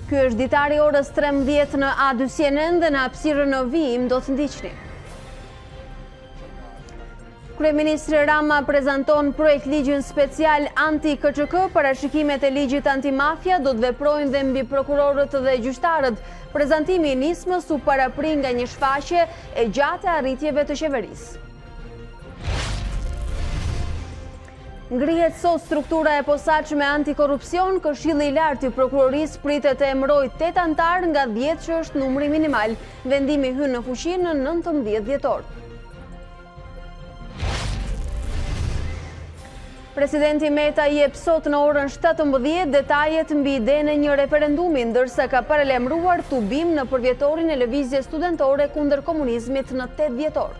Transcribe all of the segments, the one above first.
Ky është ditari orës 13 në A2CNN dhe në hapësirën në vijim do të ndiqni. Kryeministri Rama prezanton projekt ligjin special anti-KÇK, parashikimet e ligjit antimafia do të veprojnë dhe mbi prokurorët dhe gjyqtarët. Prezantimi i nismës u paraprin nga një shfaqje e gjatë e arritjeve të qeverisë. Ngrihet sot struktura e posaçme antikorrupsion, Këshilli i Lartë i Prokurorisë pritet të emërojë 8 antar nga 10 që është numri minimal. Vendimi hyn në fuqi në 19 dhjetor. Presidenti Meta jep sot në orën 17 detajet mbi idenë e një referendumi, ndërsa ka paralajmëruar tubim në përvjetorin e lëvizjes studentore kundër komunizmit në 8 dhjetor.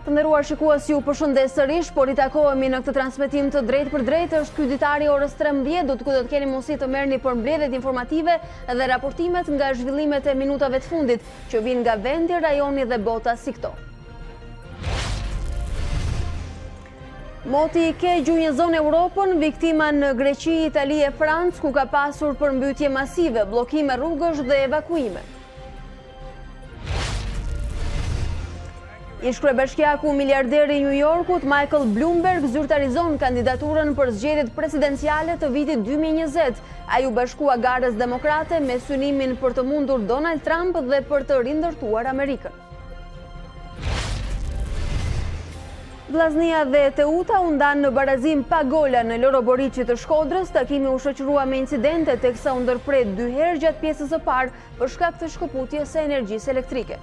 Të nderuar shikues, ju përshëndes sërish, por i takohemi në këtë transmetim të drejtë për drejtë. Është ky ditari orës 13, do të keni mundësi të merrni përmbledhjet informative dhe raportimet nga zhvillimet e minutave të fundit që vijnë nga vendi, rajoni dhe bota si këto. Moti i ke gjunjëzon Europën, viktima në Greqi, Itali e Francë, ku ka pasur përmbytje masive, bllokime rrugësh dhe evakuime. Ish kryebashkiaku miliarderi i New Yorkut, Michael Bloomberg, zyrtarizon kandidaturën për zgjedhjet presidenciale të vitit 2020. Ai u bashkua garës demokrate me synimin për të mundur Donald Trump dhe për të rindërtuar Amerikën. Vllaznia dhe Teuta u ndan në barazim pa gola në Loro Boriçi të Shkodrës. Takimi u shoqërua me incidente teksa u ndërpret 2 herë gjatë pjesës së parë për shkak të shkëputjes së energjisë elektrike.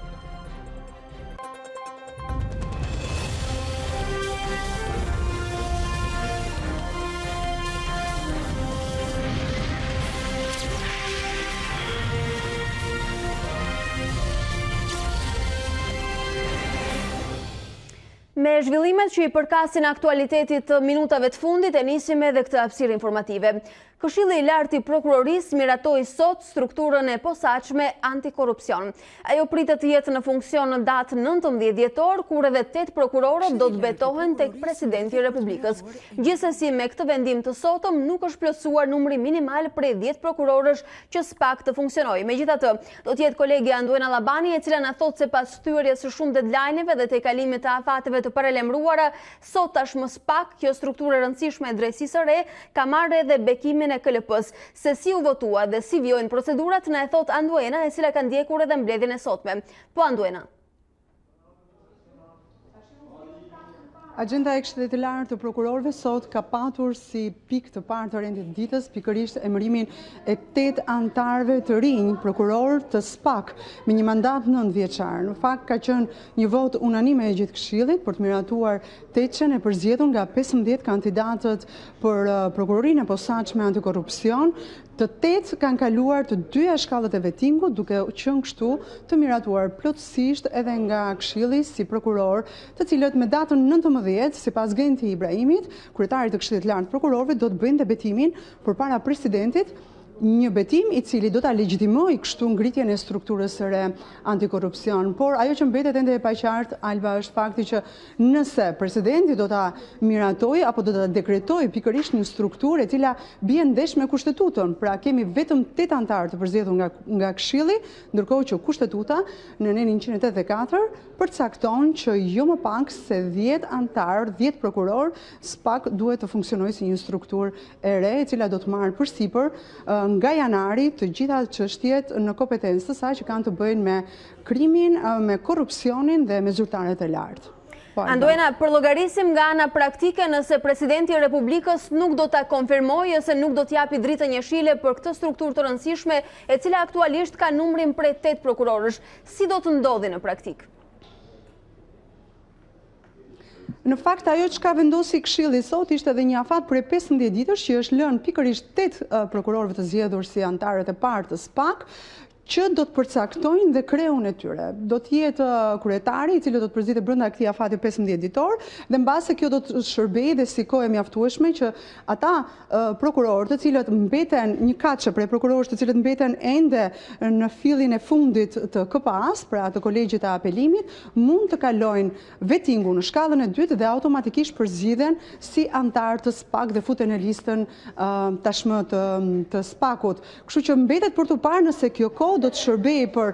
Me zhvillimet që i përkasin aktualitetit të minutave të fundit, e nisim edhe këtë hapësirë informative. Këshilli i Lartë i Prokurorisë miratoi sot strukturën e posaçme antikorrupsion. Ajo pritet të jetë në funksion në datë 19 dhjetor, kur edhe 8 prokurorë do të betohen tek Presidenti i Republikës. Gjithsesi, me këtë vendim të sotëm nuk është plotësuar numri minimal prej 10 prokurorësh që SPAK të funksionojë. Megjithatë, do të jetë kolegja Anduena Allabani, e cila na thotë se pas thyrjes së shumë deadline-eve dhe të kalimit të afateve të paralajmëruara, sot tashmë SPAK, kjo strukturë e rëndësishme e drejtësisë së re, ka marrë edhe bekimin e KLP-s. Se si u votua dhe si vjojnë procedurat, na e thot Anduena, e cila ka ndjekur edhe mbledhjen e sotme. Po Anduena. Agenda e Këshillit të Lartë të prokurorëve sot ka patur si pikë të parë të rendit ditës pikërisht emërimin e 8 antarëve të rinj prokurorë të SPAK me një mandat 9 vjeçar. Në fakt ka qenë një votë unanime e gjithë Këshillit për të miratuar teçen e përzgjedhur nga 15 kandidatët për prokurorinë e posaçme antikorrupsion. Të 8 kanë kaluar të 2 shkallët e vettingut, duke qenë kështu të miratuar plotësisht edhe nga Këshilli si prokuror, të cilët me datën 19, sipas Genti Ibrahimit, kryetari të Këshillit të Lartë të Prokurorëve, do të bëjnë dhe betimin përpara presidentit, një betim i cili do ta legjitimojë kështu ngritjen e strukturës së re antikorrupsion. Por ajo që mbetet ende e paqartë, Alba, është fakti që nëse presidenti do ta miratojë apo do ta dekretojë pikërisht një strukturë e cila bie ndesh me kushtetutën, pra kemi vetëm 8 antarë të përzgjedhur nga Këshilli, ndërkohë që kushtetuta në nenin 184 përcakton që jo më pak se 10 antarë, 10 prokuror, SPAK duhet të funksionojë si një strukturë e re e cila do të marrë përsipër nga janari të gjitha çështjet në kompetencë të saj që kanë të bëjnë me krimin, me korrupsionin dhe me zyrtarët e lartë. Anduena, përllogarisim nga ana praktike nëse Presidenti i Republikës nuk do ta konfirmojë ose nuk do t'japi dritën jeshile për këtë strukturë të rëndësishme e cila aktualisht ka numrin prej 8 prokurorësh, si do të ndodhi në praktikë? Në fakt, ajo që ka vendosi Këshilli sot ishte edhe një afat prej 15 ditësh që është lënë pikërisht 8 prokurorëve të zgjedhur si antarët e parë të SPAK, që do të përcaktojnë dhe kreun e tyre. Do të jetë kryetari, i cili do të përzihet brenda këtij afati 15 ditor, dhe mbase kjo do të shërbejë dhe si kohë e mjaftueshme që ata prokurorë të cilët mbeten një kaçë prej prokurorësh të cilët mbeten ende në fillin e fundit të KPA-s, pra të kolegjit të apelimit, mund të kalojnë vettingu në shkallën e dytë dhe automatikisht përzgjidhen si antar të SPAK dhe futen në listën tashmë të SPAK-ut. Kështu që mbetet për të parë nëse kjo kohë do të shërbejë për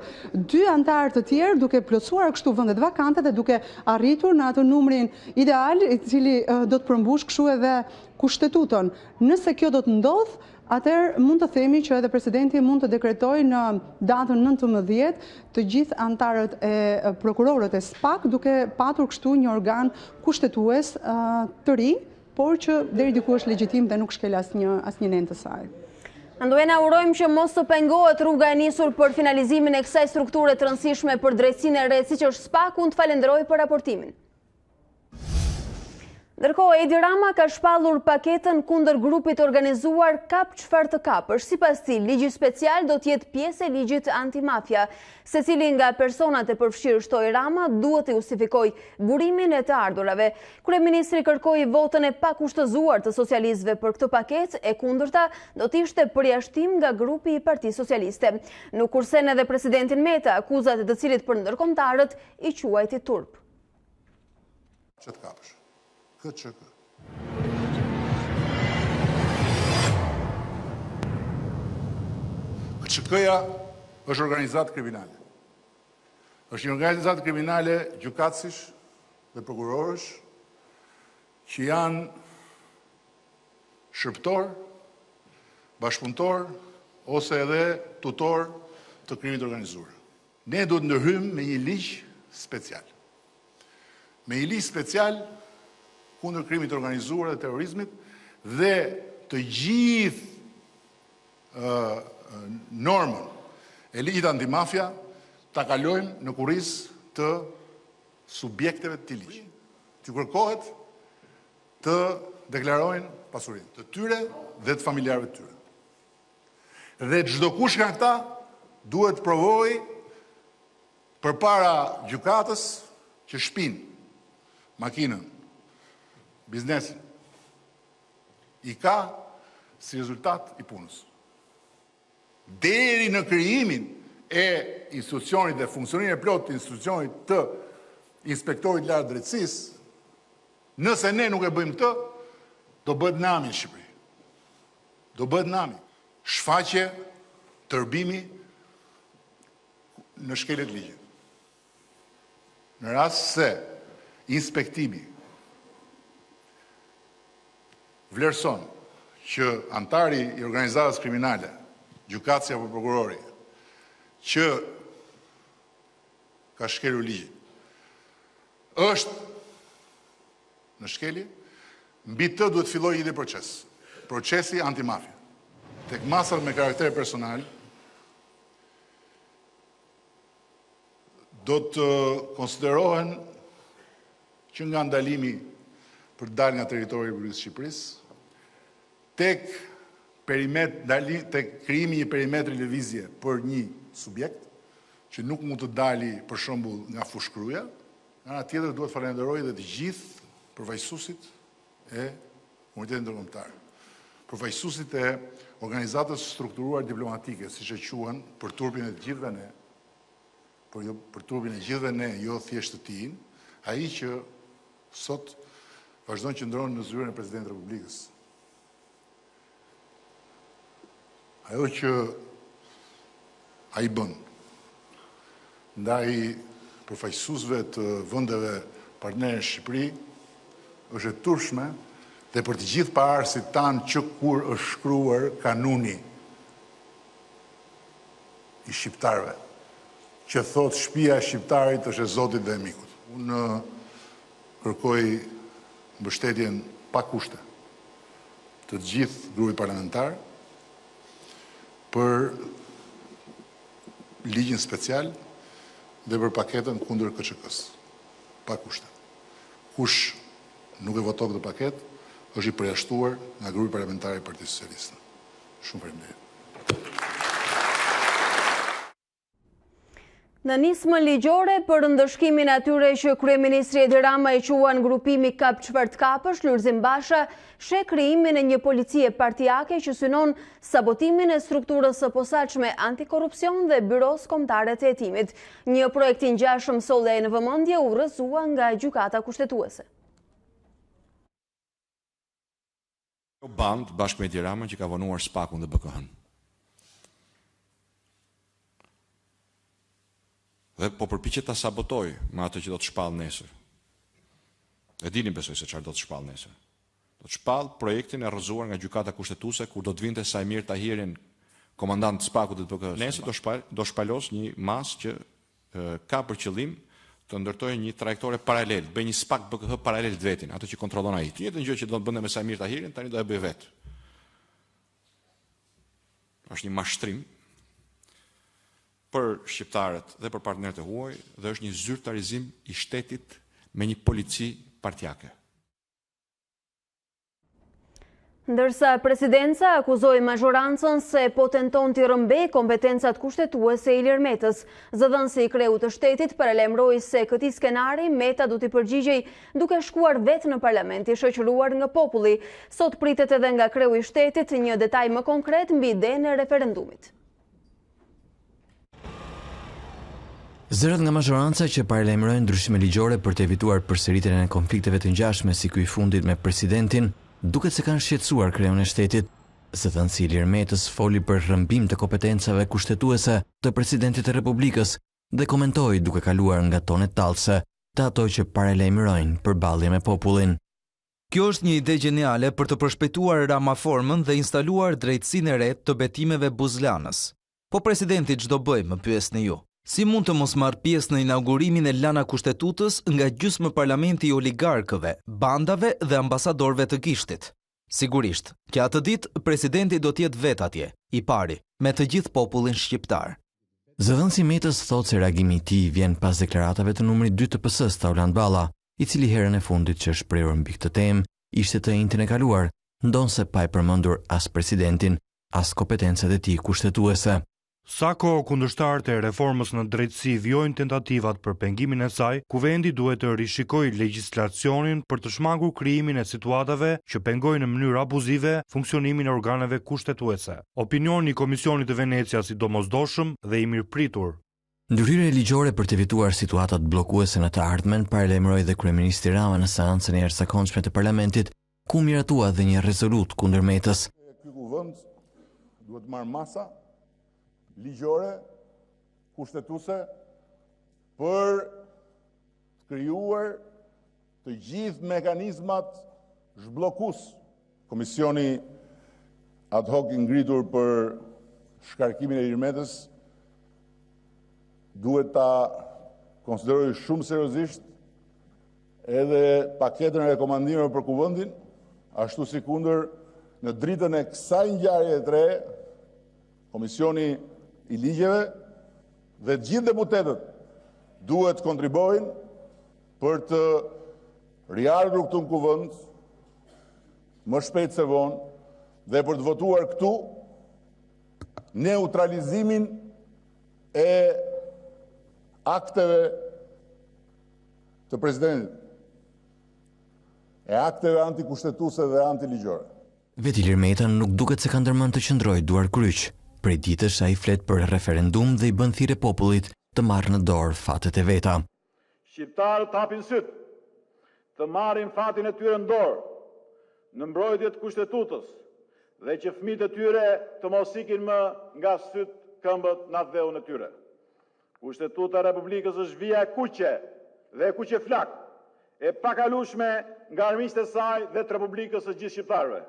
2 antarë të tjerë duke plotësuar kështu vendet vakante dhe duke arritur në atë numrin ideal i cili do të përmbush kështu edhe kushtetutën. Nëse kjo do të ndodh, atëherë mund të themi që edhe presidenti mund të dekretojë në datën 19 të gjithë antarët e prokurorët e SPAK duke patur kështu një organ kushtetues të ri, por që deri diku është legjitim dhe nuk shkel asnjë nen të saj. Ndoena urojmë që mos të pengohet rruga e nisur për finalizimin e kësaj strukture të rëndësishme për drejtsinë e re, siç është SPAK. Unë të falenderoj për raportimin. Ndërkohë, Edi Rama ka shpallur paketën kundër grupit organizuar Kap çfarë të kapësh. Sipas tij, ligji special do të jetë pjesë e ligjit antimafia. Secili nga personat e përfshirë, shtoi Rama, duhet të justifikojë burimin e të ardhurave. Kryeministri kërkoi votën e pakushtëzuar të socialistëve për këtë paketë, e kundërta do të ishte përjashtim nga grupi i Partisë Socialiste. Nuk kursen edhe presidentin Meta, akuzat e të cilit për ndërkombëtarët i quajti turp. Çfarë të kapësh? KÇK. KÇK-ja është organizatë kriminale. Është një organizatë kriminale gjykatësish dhe prokurorësh që janë shërptor, bashkëpunëtor ose edhe tutor të krimit organizuar. Ne duhet ndërhyjmë me një ligj special. Me një ligj special kundër krimit organizuar dhe terrorizmit dhe të gjithë normën e ligjit antimafia ta kalojmë në kurrizë të subjekteve të këtij ligji. Që kërkohet të deklarojnë pasurinë të tyre dhe të familjarëve të tyre. Dhe çdo kush nga këta duhet të provojë përpara gjykatës që shtëpinë, makinën, biznesin i ka si rezultat i punës. Deri në krijimin e institucionit dhe funksionimin e plotë të institucionit të inspektorit lartë drejtësisë, nëse ne nuk e bëjmë këtë, do bëhet nami në Shqipëri. Do bëhet nami. Shfaqje, tërbimi në shkeljet ligjit. Në rast se inspektimi vlerëson që antari i organizatës kriminale, gjykatësi apo prokurori, që ka shkelur ligjin, është në shkelje, mbi të duhet fillojë një proces. Procesi antimafia. Tek masat me karakter personal, do të konsiderohen që nga ndalimi për dalë nga territori i Republikës Shqipërisë, tek krijimi një perimetri lëvizje për një subjekt, që nuk mund të dali për shembull nga fushkruja, nga ana tjetër duhet falenderoj dhe të gjithë përfaqësuesit e komunitetit ndërkombëtar. Përfaqësuesit e organizatës strukturuar diplomatike, siç e quhen, për turpin e të gjithëve ne, për turpin e gjithëve ne, jo thjesht të tij, ai që sot vazhdon që ndronë në zyrën e presidentit të Republikës. Ajo që ai bën ndaj përfaqësuesve të vendeve partnerë në Shqipëri është e turpshme dhe për të gjithë paarësit tanë që kur është shkruar kanuni i shqiptarëve, që thot shtëpia e shqiptarit është e Zotit dhe e mikut. Unë kërkoj mbështetjen pa kushte të gjithë grupit parlamentar për ligjin special dhe për paketën kundër KÇK-s. Pa kushte. Kush nuk e voton këtë paketë, është i përjashtuar nga grupi parlamentar i Partisë Socialiste. Shumë faleminderit. Në nismën ligjore për ndëshkimin atyre që kryeministri Edi Rama i quan grupimi kap çfart kapësh, Lulzim Basha sheh krijimin e një policie partijake që synon sabotimin e strukturës së posaçme antikorrupsion dhe byros kombëtare të hetimit. Një projekt i ngjashëm sollej në vëmendje u rrëzua nga gjykata kushtetuese. Band bashkë me Edi Ramën që ka vonuar SPAK-un dhe BK-n. Dhe po përpiqet ta sabotoj me atë që do të shpall nesër. E dini besoj se çfarë do të shpall nesër. Do të shpall projektin e rrëzuar nga gjykata kushtetuese kur do të vinte Sajmir Tahirin, komandant SPAK-ut dhe BK-s. Nesër do shpalos një masë që ka për qëllim të ndërtojë një trajektore paralel, bëj një SPAK BK paralel të vetin, ato që kontrollon ai. Të njëjtën gjë që do të bënte me Sajmir Tahirin, tani do e bëj vet. Është një mashtrim për shqiptarët dhe për partnerët e huaj dhe është një zyrtarizim i shtetit me një polici partijake. Ndërsa presidenca akuzoi mazhorancën se po tenton t'i rrëmbej kompetencat kushtetuese Ilir Metës. Zëdhënësi i kreut të shtetit paralajmëroi se këtij skenari Meta do t'i përgjigjej duke shkuar vetë në parlament i shoqëruar nga populli. Sot pritet edhe nga kreu i shtetit një detaj më konkret mbi idenë e referendumit. Zërat nga mazhoranca që paralajmërojnë ndryshime ligjore për të evituar përsëritjen e konflikteve të ngjashme si ky i fundit me presidentin, duket se kanë shqetësuar kreun e shtetit. Zëdhënësi Ilir Metës foli për rrëmbim të kompetencave kushtetuese të presidentit të Republikës dhe komentoi duke kaluar nga tonet tallëse të ato që paralajmërojnë përballje me popullin. Kjo është një ide gjeniale për të përshpejtuar ramaformën dhe instaluar drejtësinë e re të betimeve buzlanës. Po presidenti ç'do bëj, më pyesni ju? Si mund të mos marrë pjesë në inaugurimin e lana kushtetutës nga gjysmë parlamenti i oligarkëve, bandave dhe ambasadorëve të Kishtit? Sigurisht, që atë ditë presidenti do të jetë vetë atje, i pari, me të gjithë popullin shqiptar. Zëdhënësi Metës thotë se reagimi i tij vjen pas deklaratave të numrit 2 të PS-s Tauland Balla, i cili herën e fundit që shprehur mbi këtë temë ishte të njëjtën e kaluar, ndonse pa e përmendur as presidentin, as kompetencat e tij kushtetuese. Sa kohë kundërshtarët e reformës në drejtësi vjojnë tentativat për pengimin e saj, kuvendi duhet të rishikojë legjislacionin për të shmangur krijimin e situatave që pengojnë në mënyrë abuzive funksionimin e organeve kushtetuese. Opinioni i Komisionit të Venecias i domosdoshëm dhe i mirëpritur. Ndryrë ligjore për të evituar situatat bllokuese në të ardhmen paralajmëroi dhe kryeministri Rama në seancën e jashtëzakonshme të parlamentit, ku miratua dhe një rezolut kundër Metës. Ky kuvend duhet marrë masa ligjore, kushtetuese, për të krijuar të gjithë mekanizmat zhbllokues. Komisioni ad hoc i ngritur për shkarkimin e Ilir Metës duhet ta konsiderojë shumë seriozisht edhe paketën e rekomandimeve për kuvendin, ashtu si kundër në dritën e kësaj ngjarjeje të re, Komisioni i ligjeve dhe gjithë deputetët duhet kontribojnë për të riardhur këtu në kuvend më shpejt se vonë dhe për të votuar këtu neutralizimin e akteve të presidentit, e akteve antikushtetuese dhe antiligjore. Vetë Ilir Meta nuk duket se ka ndërmend të qëndrojë duar kryq. Prej ditësh ai flet për referendum dhe i bën thirrje popullit të marrë në dorë fatet e veta. Shqiptarët hapin syt, të marrin fatin e tyre në dorë, në mbrojtje të kushtetutës, dhe që fëmijët e tyre të mos ikin më nga syt këmbët në atë dheun e tyre. Kushtetuta e Republikës është vija e kuqe dhe e kuqe flak, e pakalueshme nga armiqtë e saj dhe të Republikës së gjithë shqiptarëve.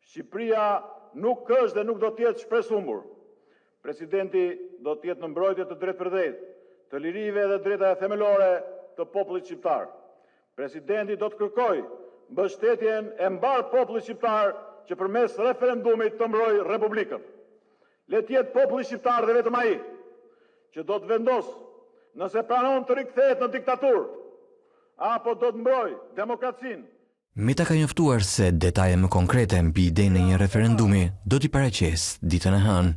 Shqipëria nuk është dhe nuk do të jetë shpresë humbur. Presidenti do të jetë në mbrojtje të drejtë për drejtë, të lirive dhe drejtave themelore të popullit shqiptar. Presidenti do të kërkojë mbështetjen e mbar popullit shqiptar që përmes referendumit të mbrojë Republikën. Le të jetë populli shqiptar dhe vetëm ai që do të vendosë nëse pranon të rikthehet në diktaturë apo do të mbrojë demokracinë. Meta ka njoftuar se detaje më konkrete mbi idenë e një referendumi do t'i paraqesë ditën e hënë.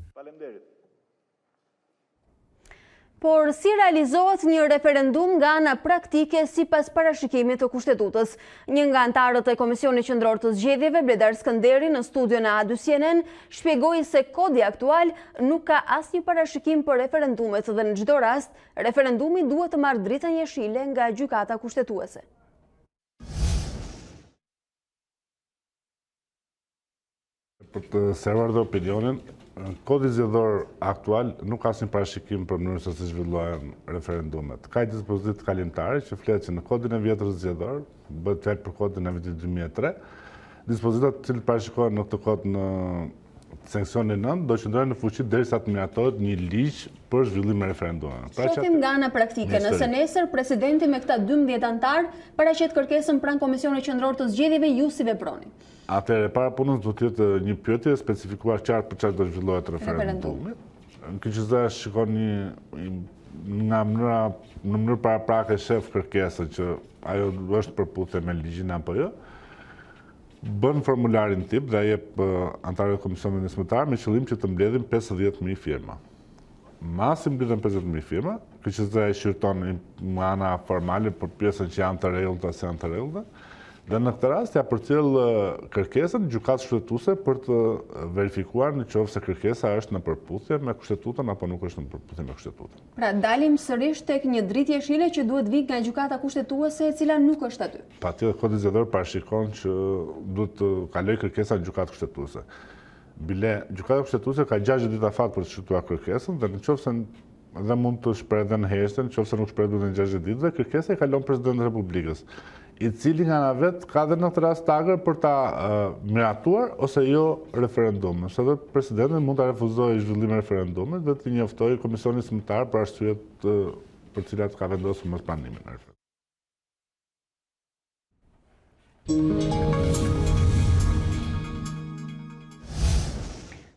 Por si realizohet një referendum nga ana praktike sipas parashikimit të kushtetutës? Një nga antarët e Komisionit Qendror të Zgjedhjeve, Bledar Skënderi, në studion e A2 CNN, shpjegoi se kodi aktual nuk ka asnjë parashikim për referendumet dhe në çdo rast, referendumi duhet të marrë dritën jeshile nga gjykata kushtetuese. Për të servuar dhe opinionin, kodi zgjedhor aktual nuk ka asnjë parashikim për mënyrën se si zhvillohen referendumet. Ka dispozitë kalimtare që flet që në kodin e vjetër zgjedhor, bëhet fjalë për kodin e vitit 2003, dispozitat që parashikohen në këtë kod në seksionin 9 do qëndrojnë në fuqi derisa të miratohet një ligj për zhvillim e referendumeve. Shohim nga ana praktike, nëse nesër presidenti me këta 12 antar paraqet kërkesën pranë Komisionit Qendror të Zgjedhjeve, ju si veproni? Atëherë, para punës do të jetë një pyetje specifikuar qartë për çfarë do zhvillohet referendumi. Këqëza shikoni në mënyrë paraprake shef kërkesën që ajo është përputhje me ligjin apo jo. Bën formularin tip dhe jep antarëve të Komisionit Nismëtar me qëllim që të mbledhin 50.000 firma. Masi mbledhen 50.000 firma, këqëza e shqyrton nga ana formale për pjesën që janë të rregullta ose janë të rregullta. Dhe në këtë rast ja përcjell kërkesën gjykatës kushtetuese për të verifikuar nëse kërkesa është në përputhje me kushtetutën apo nuk është në përputhje me kushtetutën. Pra dalim sërish tek një dritë jeshile që duhet vijë nga gjykata kushtetuese e cila nuk është aty. Patjetër kodi zgjedhor parashikon që duhet të kaloj kërkesa në gjykatë kushtetuese. Bile gjykata kushtetuese ka 60 ditë afat për të shqyrtuar kërkesën dhe nëse dhe mund të shpreh edhe në heshtje, nëse nuk shpreh duhet në 60 ditë dhe kërkesa i kalon presidentit të Republikës, i cili nga ana vet ka dhe në këtë rast tagër për ta miratuar ose jo referendumin. Nëse vetë presidenti mund ta refuzojë zhvillimin e referendumit dhe të njoftojë Komisionin Zgjedhor për arsyet për të cilat ka vendosur mos pranimin e referendumit.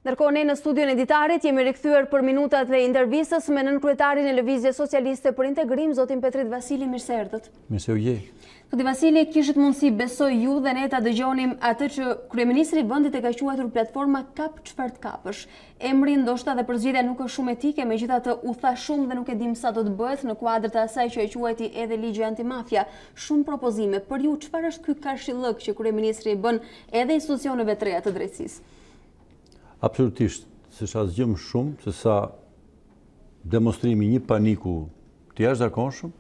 Ndërkohë ne në studion e Ditarit jemi rikthyer për minutat e intervistës me nënkryetarin e Lëvizjes Socialiste për Integrim, zotin Petrit Vasili, mirë se erdhët. Mirë se u je. Zoti Vasili, kishit mundësi, besoj ju dhe ne ta dëgjonim atë që kryeministri i vendit e ka quajtur platforma Kap çfarë të kapësh. Emri ndoshta dhe përzgjedhja nuk është shumë etike, megjithatë u tha shumë dhe nuk e dim sa do të bëhet në kuadër të asaj që e quajti edhe ligji antimafia. Shumë propozime. Për ju, çfarë është ky karshillëk që kryeministri i bën edhe institucioneve të reja të drejtësisë? Absolutisht, se sa zgjëm shumë, se sa demonstrimi një paniku të jashtëzakonshëm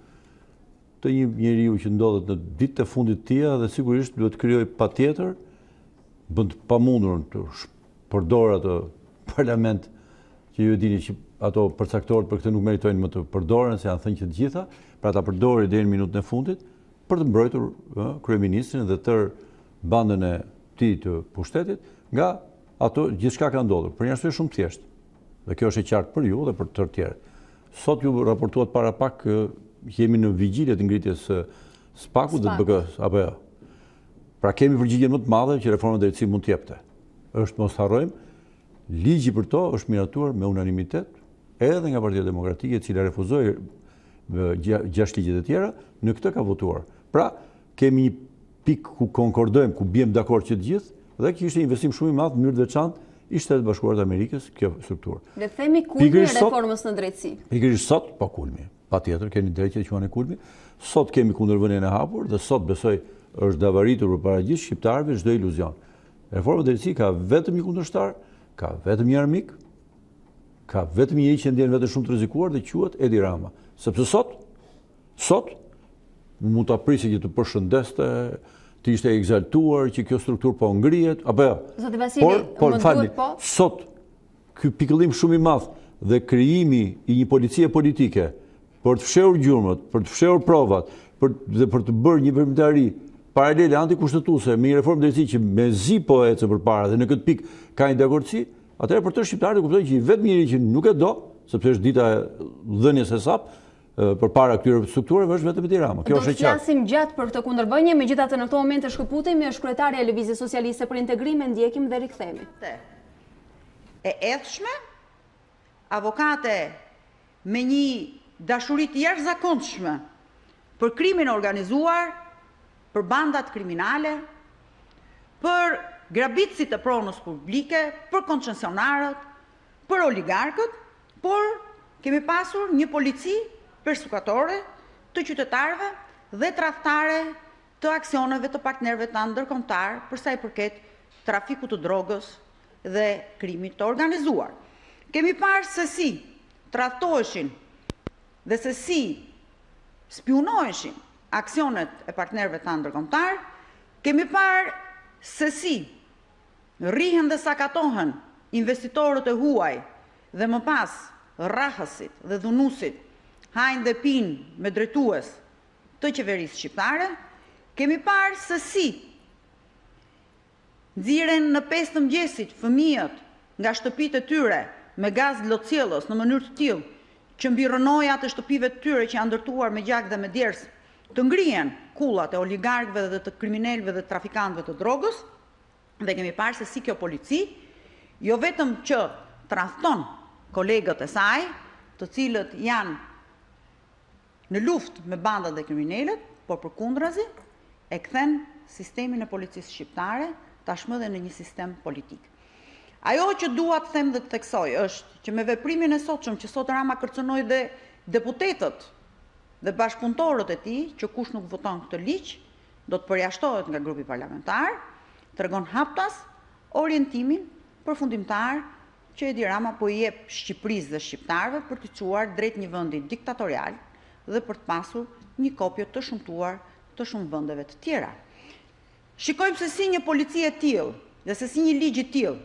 të një njeriu që ndodhet në ditët e fundit të tija dhe sigurisht duhet krijoj patjetër, bën të pamundurën të përdor atë parlament që ju dini që ato përcaktorët për këtë nuk meritojnë më të përdoren, se janë thënë që të gjitha, pra ta përdori deri në minutën e fundit për të mbrojtur kryeministrin dhe tërë bandën e tij të pushtetit nga ato gjithçka ka ndodhur, për një arsye shumë thjeshtë. Dhe kjo është e qartë për ju dhe për të tjerë. Sot ju raportuat para pak jemi në vigjilje të ngritjes së SPAK-ut dhe të BK-s, apo jo. Pra kemi përgjigjen më të madhe që reforma e drejtësisë mund të jepte. Është mos harrojmë, ligji për to është miratuar me unanimitet edhe nga Partia Demokratike, e cila refuzoi 6 ligjet e tjera, në këtë ka votuar. Pra kemi një pikë ku konkordojmë, ku biem dakord që të gjithë, dhe kishte investim shumë i madh në mënyrë të veçantë i Shtetit Bashkuar të Amerikës kjo strukturë. Le të themi kulmi i reformës në drejtësi. Pikërisht sot, po kulmi. Patjetër keni drejtë që quani kulmi. Sot kemi kundërvënien e hapur dhe sot besoj është davaritur përpara gjithë shqiptarëve çdo iluzion. Reforma e drejtësisë ka vetëm një kundërshtar, ka vetëm një armik, ka vetëm një që ndjen vetë shumë të rrezikuar dhe quhet Edi Rama. Sepse sot mund ta prisë që të përshëndeste, të ishte egzaltuar që kjo strukturë po ngrihet, apo jo. Zoti Vasili, por falni, sot ky pikëllim shumë i madh dhe krijimi i një policie politike për të fshehur gjurmët, për të fshehur provat, dhe për të bërë një veprimtari paralele antikushtetuese me një reformë drejtësie që mezi po ecë përpara dhe në këtë pikë ka një dakordsi, atëherë për të shqiptarët kuptojnë që vetëm njëri që nuk e do, sepse është dita e dhënies së sap, përpara këtyre strukturave është vetëm Edi Rama. Kjo është e qartë. Do të flasim gjatë për këtë kundërbënje, megjithatë në këtë moment të shkëputemi është kryetaria e Lëvizjes Socialiste për Integrim, e ndjekim dhe rikthehemi. E edhshme, avokate me një dashuri të jashtëzakonshme për krimin organizuar, për bandat kriminale, për grabitësit e pronës publike, për koncesionarët, për oligarkët, por kemi pasur një polici persekutore të qytetarëve dhe tradhtare të aksioneve të partnerëve tanë ndërkombëtar për sa i përket trafikut të drogës dhe krimit të organizuar. Kemi parë se si tradhtoheshin dhe se si spionoheshin aksionet e partnerëve tanë ndërkombëtar, kemi parë se si rrihen dhe sakatohen investitorët e huaj dhe më pas rrahësit dhe dhunusit hajnë dhe pinë me drejtues të qeverisë shqiptare, kemi parë se si nxiren në 5 të mëngjesit fëmijët nga shtëpitë e tyre me gaz lotcjellës në mënyrë të tillë që mbi rrënojat e shtëpive të tyre që janë ndërtuar me gjak dhe me djers të ngrihen kullat e oligarkëve dhe të kriminalëve dhe trafikantëve të drogës, dhe kemi parë se si kjo polici jo vetëm që tradhton kolegët e saj, të cilët janë në luftë me bandat dhe kriminalet, por përkundrazi e kthen sistemin e policisë shqiptare tashmë dhe në një sistem politik. Ajo që dua të them dhe të theksoj është që me veprimin e sotshëm që sot Rama kërcënoi dhe deputetët dhe bashkëpunëtorët e tij, që kush nuk voton këtë ligj do të përjashtohet nga grupi parlamentar, tregon haptas orientimin përfundimtar që Edi Rama po i jep Shqipërisë dhe shqiptarëve për të çuar drejt një vendi diktatorial dhe për të pasur një kopje të shumtuar të shumë vendeve të tjera. Shikojmë se si një polici e tillë dhe se si një ligj i tillë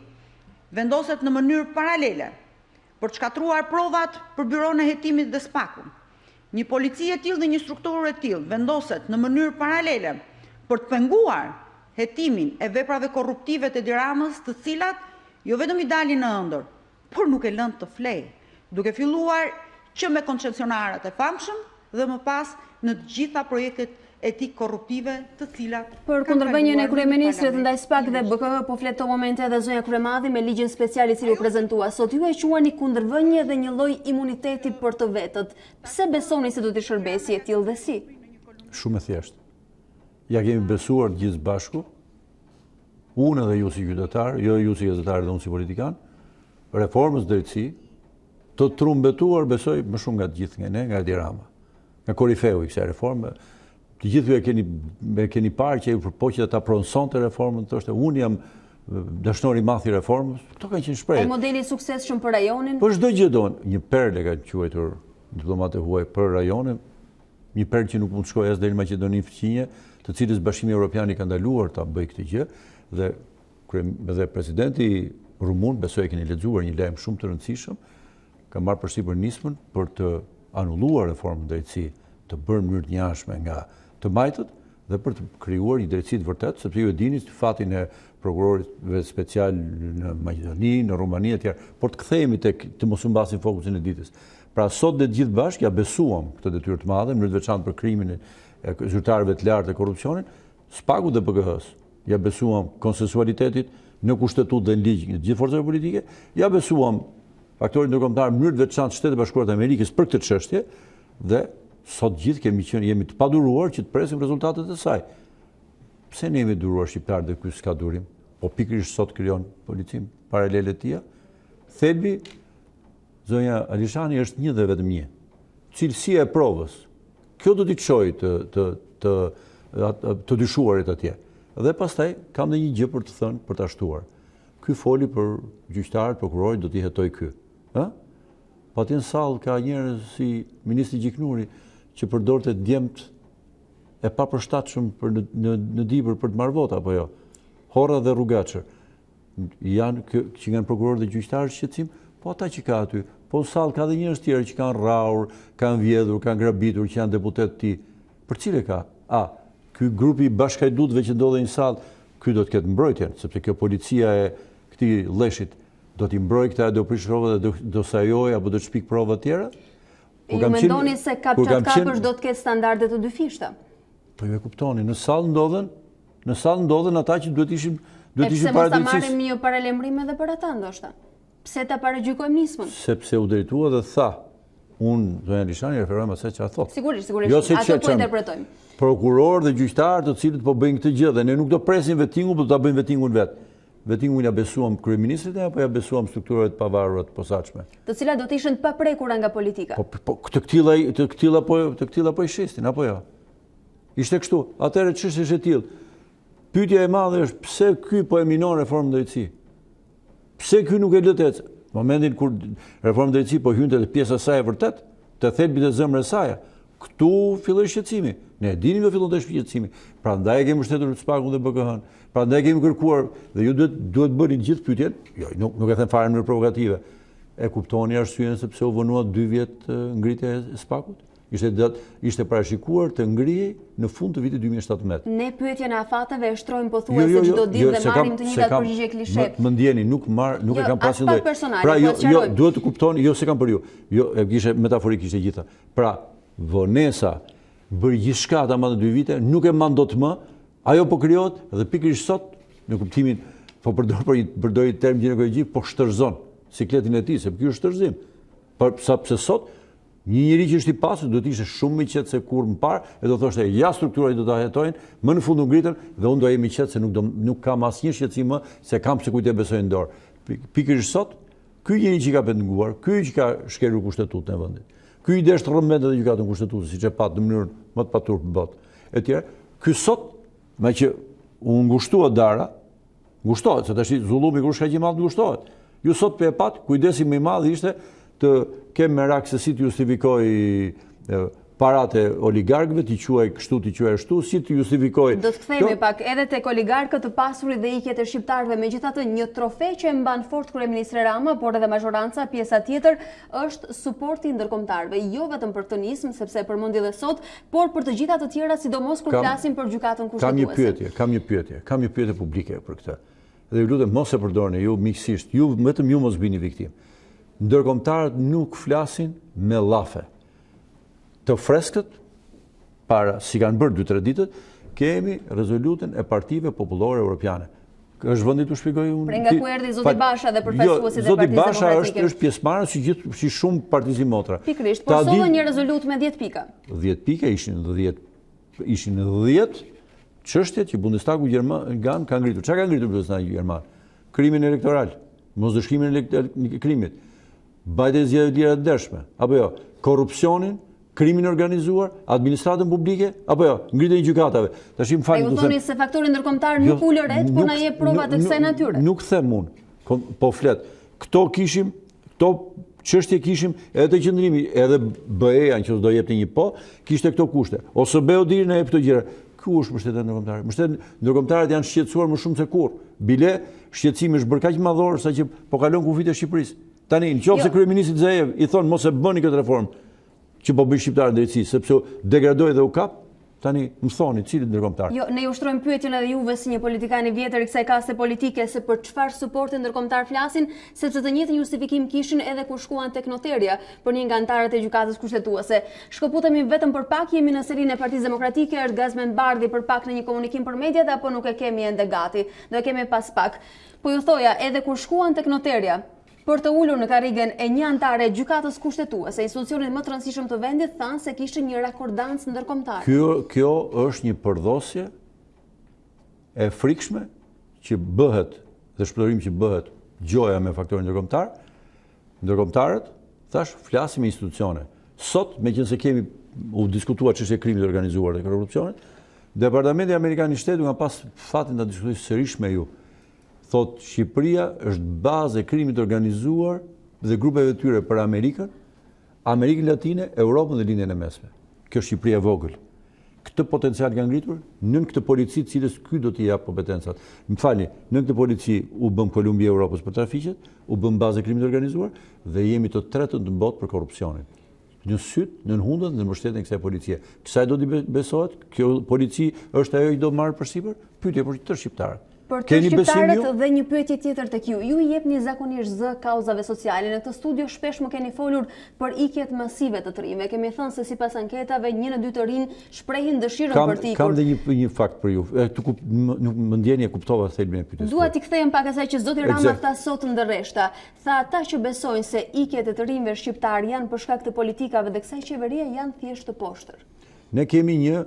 vendoset në mënyrë paralele për të shkatruar provat për byron e hetimit dhe spakun. Një polici e tillë dhe një strukturë e tillë vendoset në mënyrë paralele për të penguar hetimin e veprave korruptive të Edi Ramës, të cilat jo vetëm i dalin në ëndër, por nuk e lënë të flejë, duke filluar që me koncesionarët e famshëm dhe më pas në të gjitha projektet e tij korruptive të cilat për kundërvënien e kryeministrit ndaj SPAK dhe BKH po flet këto momente edhe zonja Kryemadhi me ligjin special i cili u prezantua. Sot ju e quani kundërvënie dhe një lloj imuniteti për të vetët. Pse besoni se do të shërbesi e tillë dhe si? Shumë e thjeshtë. Ja kemi besuar gjithë bashku, unë dhe ju si qytetar, jo ju si gazetar dhe unë si politikan, reformës drejtësi, të trumbetuar besoj më shumë nga të gjithë nga ne, nga Edi Rama, nga korifeu i kësaj reforme. Të gjithë ju e keni parë që ju përpoqet ta pronësonte reformën, thoshte unë jam dashnori i madh i reformës. Këto kanë qenë shprehje. E modeli i suksesshëm për rajonin? Për çdo gjë don, një perle ka quajtur diplomatë huaj për rajonin, një perle që nuk mund të shkojë as deri në Maqedoninë Fqinje, të cilës Bashkimi Evropian i ka ndaluar ta bëjë këtë gjë dhe presidenti rumun, besoj e keni lexuar një lajm shumë të rëndësishëm, ka marrë përsipër nismën për të anulluar reformën drejtësi, të bërë në mënyrë të njashme nga të majtët dhe për të krijuar një drejtësi të vërtetë, sepse ju e dini fatin e prokurorit special në Maqedoni, në Rumani etj. Por të kthehemi të mos u mbasin fokusin e ditës. Pra sot dhe të gjithë bashkë ja besuam këtë detyrë të madhe, në mënyrë të veçantë për krimin e zyrtarëve të lartë të korrupsionit, SPAK-ut dhe BKH-s. Ja besuam konsensualitetit në kushtetutë dhe në ligj të gjithë forcave politike, ja besuam aktorit ndërkombëtar në mënyrë të veçantë Shtetet Bashkuara të Amerikës për këtë çështje dhe sot gjithë jemi të paduruar që të presim rezultatet e saj. Pse ne jemi duruar shqiptarë dhe ky s'ka durim? Po pikërisht sot krijon policin paralele të tija. Thelbi, zonja Alishani, është një dhe vetëm një. Cilësia e provës. Kjo do t'i çojë të dyshuarit atje. Dhe pastaj kam dhe një gjë për të thënë, për ta shtuar. Ky foli për gjyqtarët, prokurorit, do t'i hetoj ky. Po aty në sallë ka njerëz si ministri Gjiknuri që përdorte djemt e papërshtatshëm në dibër për të marrë vota, apo jo. Horra dhe Rrugaçër. Janë që janë prokurorë dhe gjyqtarë shqetësim, po ata që ka aty. Po në sallë ka dhe njerëz tjerë që kanë rraur, kanë vjedhur, kanë grabitur, që janë deputet të tij. Për cilë ka? Ky grupi i bashkëhajdutëve që ndodhen në sallë, ky do të ketë mbrojtjen, sepse kjo policia e këtij lleshit do t'i mbrojë këta, do prish prova dhe do sajojë apo do të shpik prova të tjera? Ju mendoni se kapësh do të ketë standarde të dyfishta? Po ju e kuptoni, në sallë ndodhen ata që duhet ishin para drejtësisë. E pse mos ta marrim një paralajmërim edhe për ata ndoshta? Pse ta paragjykojmë nismën? Sepse u drejtua dhe tha, unë zonja Lishani referohem asaj që thotë. Sigurisht, ato po interpretojmë. Prokuror dhe gjyqtarë të cilët po bëjnë këtë gjë dhe ne nuk do presim vettingun, por do ta bëjmë vettingun vet. vetëm unë ja besuam kryeministrit apo ja besuam strukturave të pavarura të posaçme. Të cilat do të ishin të paprekura nga politika. Po të këtilla po i shistin apo jo? Ishte kështu. Atëherë ç'është e tillë. Pyetja e madhe është pse ky po e minon reformën drejtësi? Pse ky nuk e lë të ecë? Momentin kur reforma drejtësi po hynte te pjesa e saj e vërtet, te thelbit e zemrës së saj, këtu filloi shqetësimi. Ne e dinim që fillon të shqetësimi. Prandaj e kemi mbështetur SPAK-un dhe BKH-n. Prandaj kemi kërkuar dhe ju duhet bëni gjithë pyetjen, jo, nuk e them fare në mënyrë provokative. E kuptoni arsyeën sepse u vonua 2 vjet ngritja e SPAK-ut? Ishte parashikuar të ngrihej në fund të vitit 2017. Ne pyetjen e afateve e shtrojmë pothuajse çdo ditë dhe marrim të njëjtat përgjigje klishe. Më ndjeni, nuk e kam pasur lloj. Pra jo, duhet të kuptoni, jo se kam për ju. Jo, e kishe metaforikisht e gjitha. Pra, vonesa bëri gjithçka ata më 2 vite, nuk e mban dot më, ajo po krijohet dhe pikërisht sot në kuptimin po përdori term ginekologjik, po shtërzon sikletin e tij, se ky është shtërzim. Sepse sot një njeri që është i pasur do të ishte shumë më i qetë se kur më parë, e do thoshte ja strukturat do ta hetojnë, më në fund u ngritën dhe unë do jemi i qetë se nuk kam asnjë shqetësim më se kam se kujt e besoj në dorë. Pikërisht sot, ky njeri që ka penguar, ky që ka shkelur kushtetutën e vendit. Ky i desh rrëmbendet e gjykatën kushtetuese, siç e pat në mënyrë më të paturp në botë. Etj. Ky sot, me që u ngushtua dara, ngushtohet, se tash zullumi kur shka që i madh ngushtohet. Ju sot për e pat, kujdesi më i madh ishte të kemë merak se si të justifikoj parat e oligarkëve, t'i quaj kështu, t'i quaj ashtu, si të justifikoj... Do të kthehemi pak edhe tek oligarkët të pasurit dhe ikjet e shqiptarëve, megjithatë një trofe që e mban fort kryeministri Rama, por edhe mazhoranca, pjesa tjetër është suporti ndërkombëtarëve, jo vetëm për të nismë, sepse e përmendi edhe sot, por për të gjitha të tjera, sidomos kur flasim për gjykatën kushtetuese. Kam një pyetje publike për këtë. Dhe ju lutem mos e përdorni ju miqësisht, ju vetëm ju mos bini viktim. Ndërkombëtarët nuk flasin me llafe. Të freskët, si kanë bërë 2-3 ditët, kemi rezolutën e partive popullore europiane. Është vendi t'u shpjegoj unë. Nga ku erdhi Zoti Basha dhe përfaqësuesit e Partisë Demokratike? Zoti Basha është pjesëmarrës si shumë partisë motra. Pikërisht, por sollën një rezolutë me 10 pika. 10 pika ishin 10 çështjet që Bundestagu Gjerman ka ngritur. Çka ka ngritur Bundestagu Gjerman? Krimin elektoral, mosdëshkimin e krimit, bajtje zgjedhje të lira të dershme, apo jo, korrupsionin, krimin organizuar, administratën publike, apo jo, ngritjen e gjykatave. Tash më falni, ju thoni se faktori ndërkombëtar nuk ulë ret, por na jep prova të kësaj natyre. Nuk them unë, po flet. Këto çështje kishim edhe të qendrimi, edhe BE-ja që do jepte një po, kishte këto kushte. Ose BE-u deri na jep këto gjëra. Ku është mbështetja ndërkombëtare? Mbështetja ndërkombëtarët janë shqetësuar më shumë se kurrë. Bile shqetësimi është bërë kaq madhor sa që po kalon kufit e Shqipërisë. Tani, nëse kryeministri Zaev i thon mos e bëni këtë reformë që po bëj shqiptarë drejtësi, sepse degradoi dhe u kap, tani më thoni cilit ndërkombëtar. Jo, ne ushtrojmë pyetjen edhe juve si një politikan i vjetër i kësaj kaste politike se për çfarë suporti ndërkombëtar flasin, sepse të njëjtin justifikim kishin edhe kur shkuan tek noterja për një nga anëtarët e gjykatës kushtetuese. Shkëputemi vetëm për pak, jemi në serinë e Partisë Demokratike, është Gazmend Bardhi për pak në një komunikim për mediat apo nuk e kemi ende gati. Do e kemi pas pak. Po ju thoja, edhe kur shkuan tek noterja, për të ulur në karrigen e një antare gjykatës kushtetuese, institucionit më të rëndësishëm të vendit thanë se kishte një rakordancë ndërkombëtare. Kjo është një përdhosje e frikshme që bëhet dhe shpëtorim që bëhet gjoja me faktorin ndërkombëtar. Ndërkombëtarët, thash, flasim me institucione. Sot, meqense kemi u diskutuar çështja e krimit të organizuar dhe korrupsionit, Departamenti Amerikan i Shtetit ka pas fatin ta diskutoj sërish me ju. Thot Shqipëria është bazë e krimit të organizuar dhe grupeve të tyre për Amerikën, Amerikën Latine, Europën dhe lindjen e mesme. Kjo është Shqipëria e vogël. Këtë potencial ka ngritur nën këtë polici të cilës ky do t'i jap kompetencat. Më falni, nën këtë polici u bëm Kolumbia e Europës për trafiqet, u bëm bazë e krimit të organizuar dhe jemi të tretën në botë për korrupsionin. Në syt, në hundën dhe në mbështetjen e kësaj policie. Kësaj do t'i besohet? Kjo polici është ajo që do marrë përsipër? Pyetje për të shqiptarët. Për të shqiptarët dhe një pyetje tjetër tek ju. Ju i jepni zakonisht zë kauzave sociale. Në këtë studio shpesh më keni folur për ikjet masive të rinjve. Kemi thënë se sipas anketave 1 në 2 të rinj shprehin dëshirën për të ikur. Kam dhe një fakt për ju. Më ndjeni e kuptova thelbin e pyetjes. Dua t'i kthehem pak asaj që zoti Rama tha sot ndërreshta. Tha ata që besojnë se ikjet e të rinjve shqiptar janë për shkak të politikave dhe kësaj qeverie janë thjesht të poshtër. Ne kemi një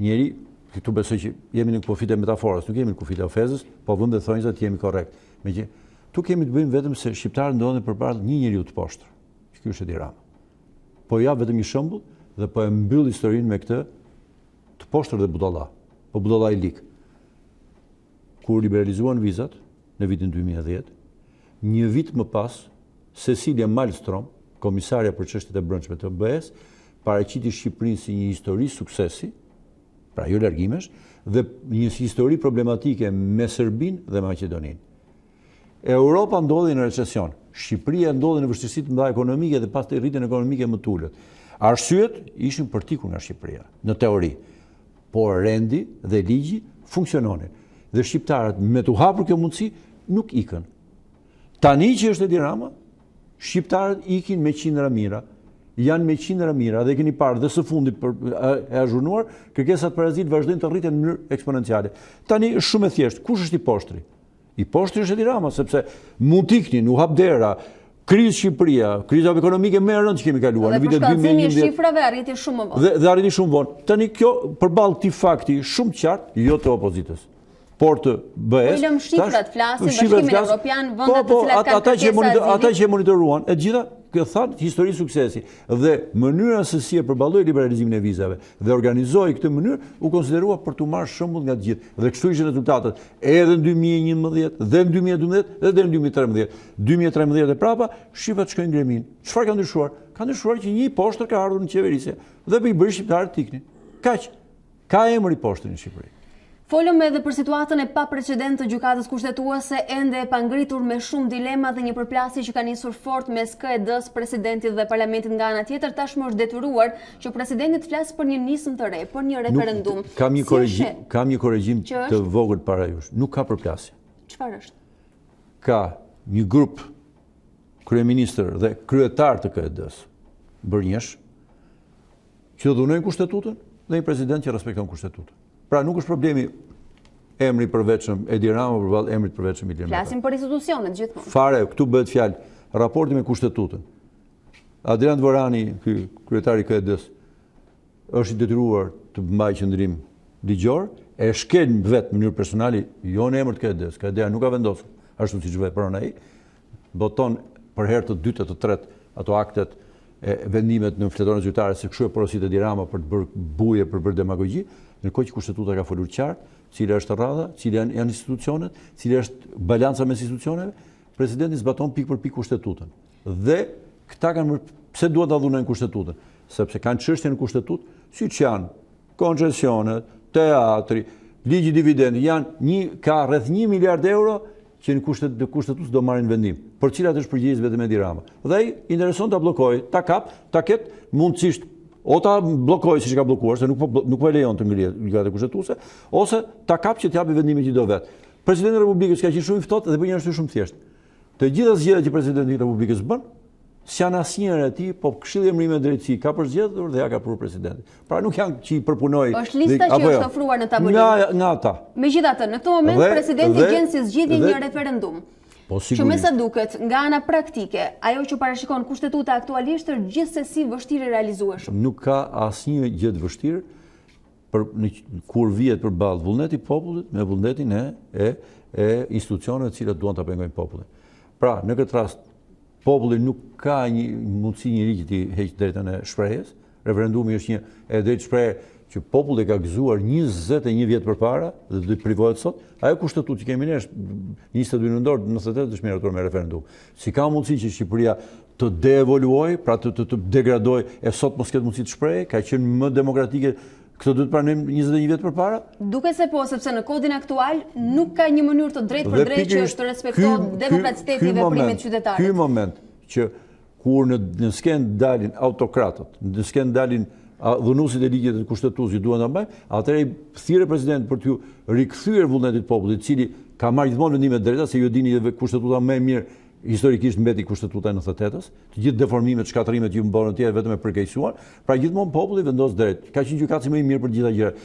njeri këtu besoj që jemi në kufit e metaforës, nuk jemi në kufit e ofezës, po vëmë dhe thonjë të jemi korrekt. Tu kemi të bëjmë vetëm se shqiptarët ndodhen përpara një njeriu të poshtër, që ky është Edi Rama. Po ja vetëm një shembull dhe po e mbyll historinë me këtë të poshtër dhe budalla, po budalla i lik. Kur liberalizuan vizat në vitin 2010, një vit më pas, Cecilia Malmström, komisarja për çështjet e brendshme të BE-s, paraqiti Shqipërinë si një histori suksesi, pra jo largimesh, dhe një histori problematike me Serbinë dhe Maqedoninë. Europa ndodhi në recesion, Shqipëria ndodhi në vështirësi të mëdha ekonomike dhe pas të rritjen ekonomike më të ulët. Arsyet ishin për tikur nga Shqipëria, në teori, por rendi dhe ligji funksiononin. Dhe shqiptarët me të hapur kjo mundësi nuk ikën. Tani që është Edi Rama, shqiptarët ikin me qindra mira, janë me qindra mira dhe keni parë dhe së fundit e azhurnuar, kërkesat për azil vazhdojnë të rriten në mënyrë eksponenciale. Tani është shumë e thjeshtë, kush është i poshtri? I poshtri është Edi Rama, sepse mund t'iknin, u hap dera, krizë Shqipëria, kriza ekonomike më e rëndë që kemi kaluar. Dhe përshkallëzimi i shifrave arriti shumë më vonë. Dhe arriti shumë vonë. Tani kjo përballë këtij fakti shumë qartë, jo të opozitës, por të BE-s. Po lëm shifrat, flasim Bashkimin Evropian, vendet të cilat kanë kërkesa ata që monitoruan, e gjitha kjo thatë histori suksesi dhe mënyra se si e përballoi liberalizimin e vizave dhe organizoi këtë mënyrë u konsiderua për të marrë shembull nga të gjithë. Dhe kështu ishin rezultatet edhe në 2011 dhe në 2012 dhe në 2013. 2013 e prapa shifrat shkojnë gremin. Çfarë ka ndryshuar? Ka ndryshuar që një poshtër ka ardhur në qeverisje dhe i bëri shqiptarët tiknin. Kaq. Ka emër i poshtrit në Shqipëri. Folëm edhe për situatën e paprecedent të gjykatës kushtetuese, ende e pangritur me shumë dilema dhe një përplasje që ka nisur fort mes KED-s, presidentit dhe parlamentit nga ana tjetër, tashmë është detyruar që presidenti të flasë për një nismë të re, për një referendum. Kam një korrigjim të vogël para jush. Nuk ka përplasje. Çfarë është? Ka një grup kryeministër dhe kryetar të KED-s, bërnjesh, që dhunojnë kushtetutën dhe një president që respekton kushtetutën. Pra nuk është problemi emri përveçëm Edi Rama përballë emrit përveçëm Ilir Meta. Flasim për institucionet gjithmonë. Fare, këtu bëhet fjalë raporti me kushtetutën. Adrian Dvorani, ky kryetari i KED-s, është i detyruar të mbajë qendrim ligjor, e shkel vetë në mënyrë personale jo në emër të KED-s. KED-a nuk ka vendosur, ashtu siç vepron ai. Boton për herë të dytë të tretë ato aktet e vendimet në fletorin zyrtare se kështu e porositë Edi Rama për të bërë buje, për të bërë demagogji, ndërkohë që kushtetuta ka folur qartë, cila është rradha, cila janë institucionet, cila është balanca mes institucioneve, presidenti zbaton pikë për pikë kushtetutën. Dhe këta kanë pse duhet ta dhunojnë kushtetutën? Sepse kanë çështje në kushtetutë, siç janë koncesionet, teatri, ligji dividendi, ka rreth 1 miliard euro që në kushtetues do marrin vendim, për cilat është përgjegjës vetëm Edi Rama. Dhe ai intereson ta bllokojë, ta kap, ta ketë mundësisht o ta bllokojë siç ka bllokuar, se nuk po e lejon të ngrihet gjykatë kushtetuese, ose ta kap që të japë vendimin që do vet. Presidenti i Republikës ka qenë shumë i ftohtë dhe bën një arsye shumë thjeshtë. Të gjitha zgjedhjet që presidenti i Republikës bën, s'janë asnjëherë e tij, po Këshilli i Emërimit drejtësi ka përzgjedhur dhe ja ka prur presidenti. Pra nuk janë që i përpunoi. Është lista që është ofruar në tabelinë. Nga ata. Megjithatë, në këtë moment presidenti gjen si zgjidhje një referendum. Që me sa duket, nga ana praktike, ajo që parashikon kushtetuta aktualisht është gjithsesi vështirë realizueshëm. Nuk ka asnjë gjë të vështirë kur vihet përballë vullneti i popullit me vullnetin e institucioneve të cilat duan ta pengojnë popullin. Pra, në këtë rast populli nuk ka një mundësi njëri që t'i heqë drejtën e shprehjes. Referendumi është një e drejtë shprehje që populli ka gëzuar 21 vjet përpara dhe do të privohet sot. Ajo kushtetutë që kemi ne është 22 nëntor 98 është miratuar me referendum. Si ka mundësi që Shqipëria të deevoluojë, pra të degradojë e sot mos ketë mundësi të shprehë, ka qenë më demokratike. Këtë duhet pranojmë 21 vjet përpara? Duke se po, sepse në kodin aktual nuk ka një mënyrë të drejtë për drejtë që është të respektohet demokraciteti i veprimit qytetarit. Ky moment që kur në skenë dalin autokratët, në skenë dalin dhunuesit e ligjit të kushtetues që duan ta mbajnë, atëherë i thirrë president për t'ju rikthyer vullnetit popullit, i cili ka marrë gjithmonë vendime të drejta, se ju dini edhe kushtetuta më e mirë historikisht mbeti kushtetuta e 98-s, të gjithë deformimet, shkatërimet që mbërën tjetër vetëm e përkeqësuar, pra gjithmonë populli vendos drejt. Ka qenë gjykatësi më i mirë për gjitha gjërat.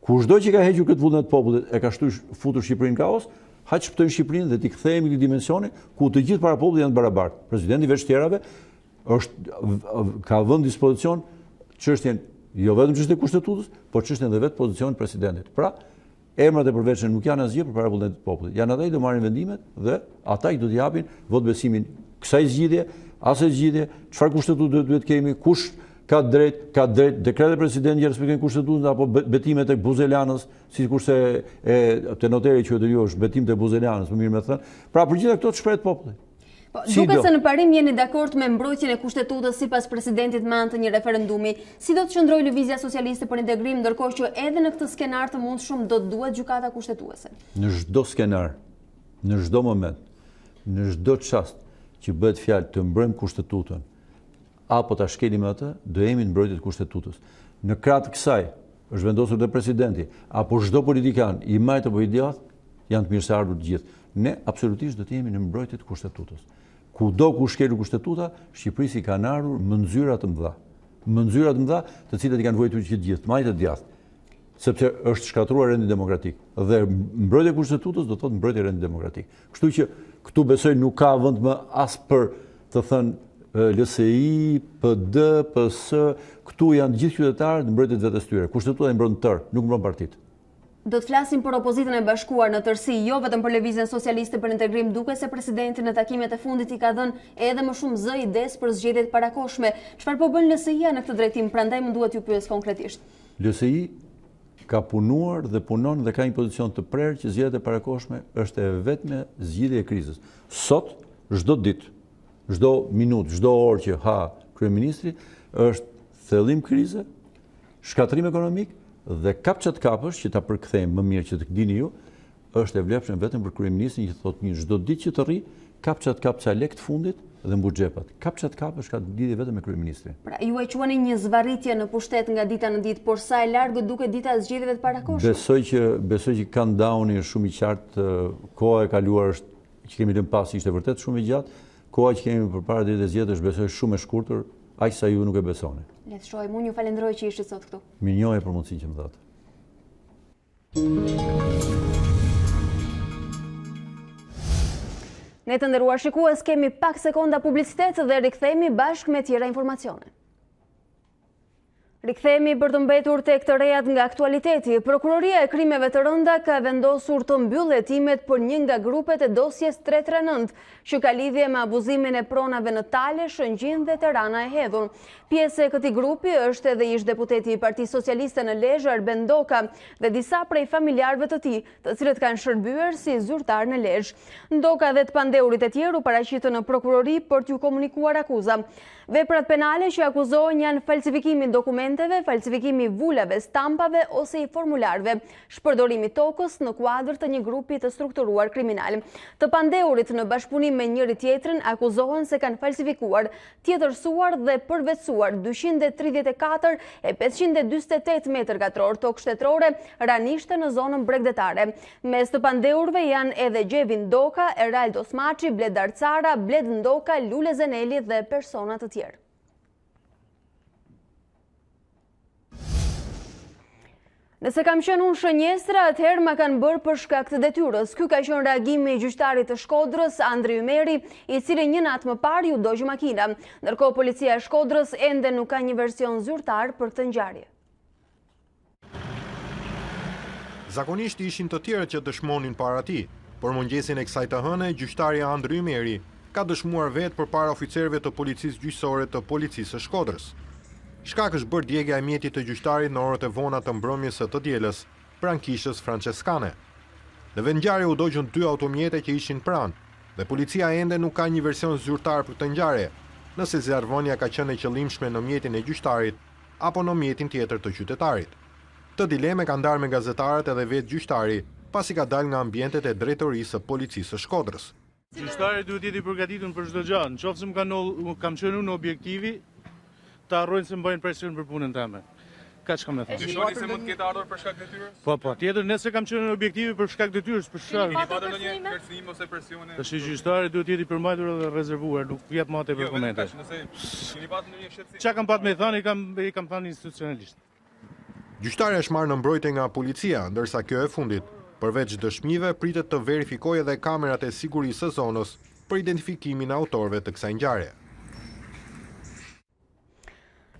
Kushdo që ka hequr këtë vullnet popullit e ka futur Shqipërinë në kaos, haq shpëtojnë Shqipërinë dhe t'i kthehemi në dimensioni ku të gjithë para popullit janë të barabartë. Presidenti veç tjerave ka vënë dispozicion çështjen Jo vetëm çështja e kushtetutës, por çështja edhe vetë pozicionit presidentit. Pra, emrat e përveçshëm nuk janë asgjë përpara vullnetit të popullit. Janë ata që do marrin vendimet dhe ata që do të japin votë besimin kësaj zgjidhje, asaj zgjidhje, çfarë kushtetutë duhet kemi, kush ka drejt, dekreti e presidentit që respektojnë kushtetutën apo betimet tek Buzelanës, sikurse te noteri që ju është betim te Buzelanës, më mirë me thënë. Pra për gjitha këto të shprehet populli. Duke se në parim jeni dakord me mbrojtjen e kushtetutës sipas presidentit me anë të një referendumi, si do të qëndrojë Lëvizja Socialiste për Integrim, ndërkohë që edhe në këtë skenar të mundshëm do të duhet gjykata kushtetuese? Në çdo skenar, në çdo moment, në çdo çast që bëhet fjalë të mbrojmë kushtetutën apo ta shkelim atë, do jemi në mbrojtje të kushtetutës. Në krah të kësaj është vendosur dhe presidenti apo çdo politikan, i majt apo i djathtë, janë të mirëseardhur të gjithë. Ne absolutisht do të jemi në mbrojtje të kushtetutës. Kudo ku shkelur kushtetuta, Shqipërisë i kanë ardhur mëndzyra të mëdha. Mëndzyra të mëdha, të cilat i kanë vuajtur të gjithë, të majtë të djathtë, sepse është shkatruar rendi demokratik. Dhe mbrojtja e kushtetutës do të thotë mbrojtja e rendit demokratik. Kështu që këtu besoj nuk ka vend më as për të thënë LSI, PD, PS, këtu janë gjithë qytetarët në mbrojtje të vetes tyre. Kushtetuta i mbron tërë, nuk mbron partitë. Do të flasim për opozitën e bashkuar në tërësi, jo vetëm për Lëvizjen Socialiste për Integrim, duke se presidenti në takimet e fundit i ka dhënë edhe më shumë zë idesë për zgjedhjet parakoshme. Çfarë po bën LSI-ja në këtë drejtim? Prandaj më duhet ju pyes konkretisht. LSI ka punuar dhe punon dhe ka një pozicion të prerë që zgjedhjet e parakoshme është e vetme zgjidhje e krizës. Sot, çdo ditë, çdo minutë, çdo orë që ha kryeministri është thellim krize, shkatrim ekonomik dhe kapçat kapësh që ta përkthejmë më mirë që të dini ju, është e vlefshme vetëm për kryeministrin që thotë një çdo ditë që të rri, kapçat kapça lek të fundit dhe mbuxhepat. Kapçat kapësh ka lidhje vetëm me kryeministrin. Pra ju e quani një zvarritje në pushtet nga dita në ditë, por sa e largët duket dita e zgjedhjeve të parakoshme? Besoj që countdowni është shumë i qartë, koha e kaluar është që kemi lënë pas ishte vërtet shumë i gjatë, koha që kemi përpara ditës së zgjedhjeve është besoj shumë e shkurtër, aq sa ju nuk e besoni. Le të shohim, unë ju falenderoj që ishit sot këtu. Mirënjohje për mundësinë që më dhatë. Ne të nderuar shikues, kemi pak sekonda publicitet dhe rikthehemi bashkë me tjera informacione. Rikthehemi për të mbetur tek të rejat nga aktualiteti. Prokuroria e krimeve të rënda ka vendosur të mbyllë hetimet për një nga grupet e dosjes 339, që ka lidhje me abuzimin e pronave në Tale, Shëngjin dhe Tirana e Hedhur. Pjesë e këtij grupi është edhe ish deputeti i Partisë Socialiste në Lezhë, Arben Doka, dhe disa prej familjarëve të tij, të cilët kanë shërbyer si zyrtar në Lezhë. Doka dhe të pandeurit e tjerë u paraqitën në prokurori për t'u komunikuar akuza. Veprat penale që akuzohen janë falsifikimi i dokumenteve, falsifikimi i vulave, stampave ose i formularëve, shpërdorimi tokës në kuadër të një grupi të strukturuar kriminal. Të pandeurit në bashkëpunim me njëri tjetrin akuzohen se kanë falsifikuar, tjetërsuar dhe përvetësuar 234 e 548 metër katror tokë shtetërore ranishte në zonën bregdetare. Mes të pandeurve janë edhe Gjevin Doka, Erald Osmaçi, Bled Arcara, Bled Ndoka, Lule Zeneli dhe persona të tjerë. Nëse kam qenë unë shënjestra, atëherë ma kanë bërë për shkak të detyrës. Ky ka qenë reagimi i gjyqtarit të Shkodrës, Andri Ymeri, i cili një natë më parë ju dogji makina. Ndërkohë policia e Shkodrës ende nuk ka një version zyrtar për këtë ngjarje. Zakonisht ishin të tjerët që dëshmonin para tij, por mungjesin e kësaj të hëne, gjyqtari Andri Ymeri ka dëshmuar vetë përpara oficerëve të policisë gjyqësore të policisë së Shkodrës. Shkak është bërë djegja e mjetit të gjyqtarit në orët e vona të mbrëmjes së të dielës, pranë kishës franceskane. Në vendngjarje u dogjën 2 automjete që ishin pranë, dhe policia ende nuk ka një version zyrtar për këtë ngjarje, nëse zjarrvonja ka qenë e qëllimshme në mjetin e gjyqtarit apo në mjetin tjetër të qytetarit. Të dileme ka ndarë me gazetarët edhe vetë gjyqtari, pasi ka dalë nga ambientet e drejtorisë së policisë së Shkodrës. Gjyqtari duhet jeti përgatitur për çdo gjë. Nëse kam qenë unë objektivi, të harrojnë se më bëjnë presion për punën time. Kaq kam të them. Dyshoni se mund të ketë ardhur për shkak të detyrës? Po, tjetër, nëse kam qenë objektivi për shkak të detyrës, për shkak. Keni patur ndonjë kërcënim ose presione? Tash gjyqtari duhet jeti përmbajtur dhe rezervuar, nuk jap më tepër komente. Nëse keni patur ndonjë shqetësim? Çka kam patur më thënë, i kam thënë institucionalisht. Gjyqtari është marrë në mbrojtje nga policia, ndërsa kjo e fundit, përveç dëshmive, pritet të verifikojë edhe kamerat e sigurisë së zonës për identifikimin e autorëve të kësaj ngjarje.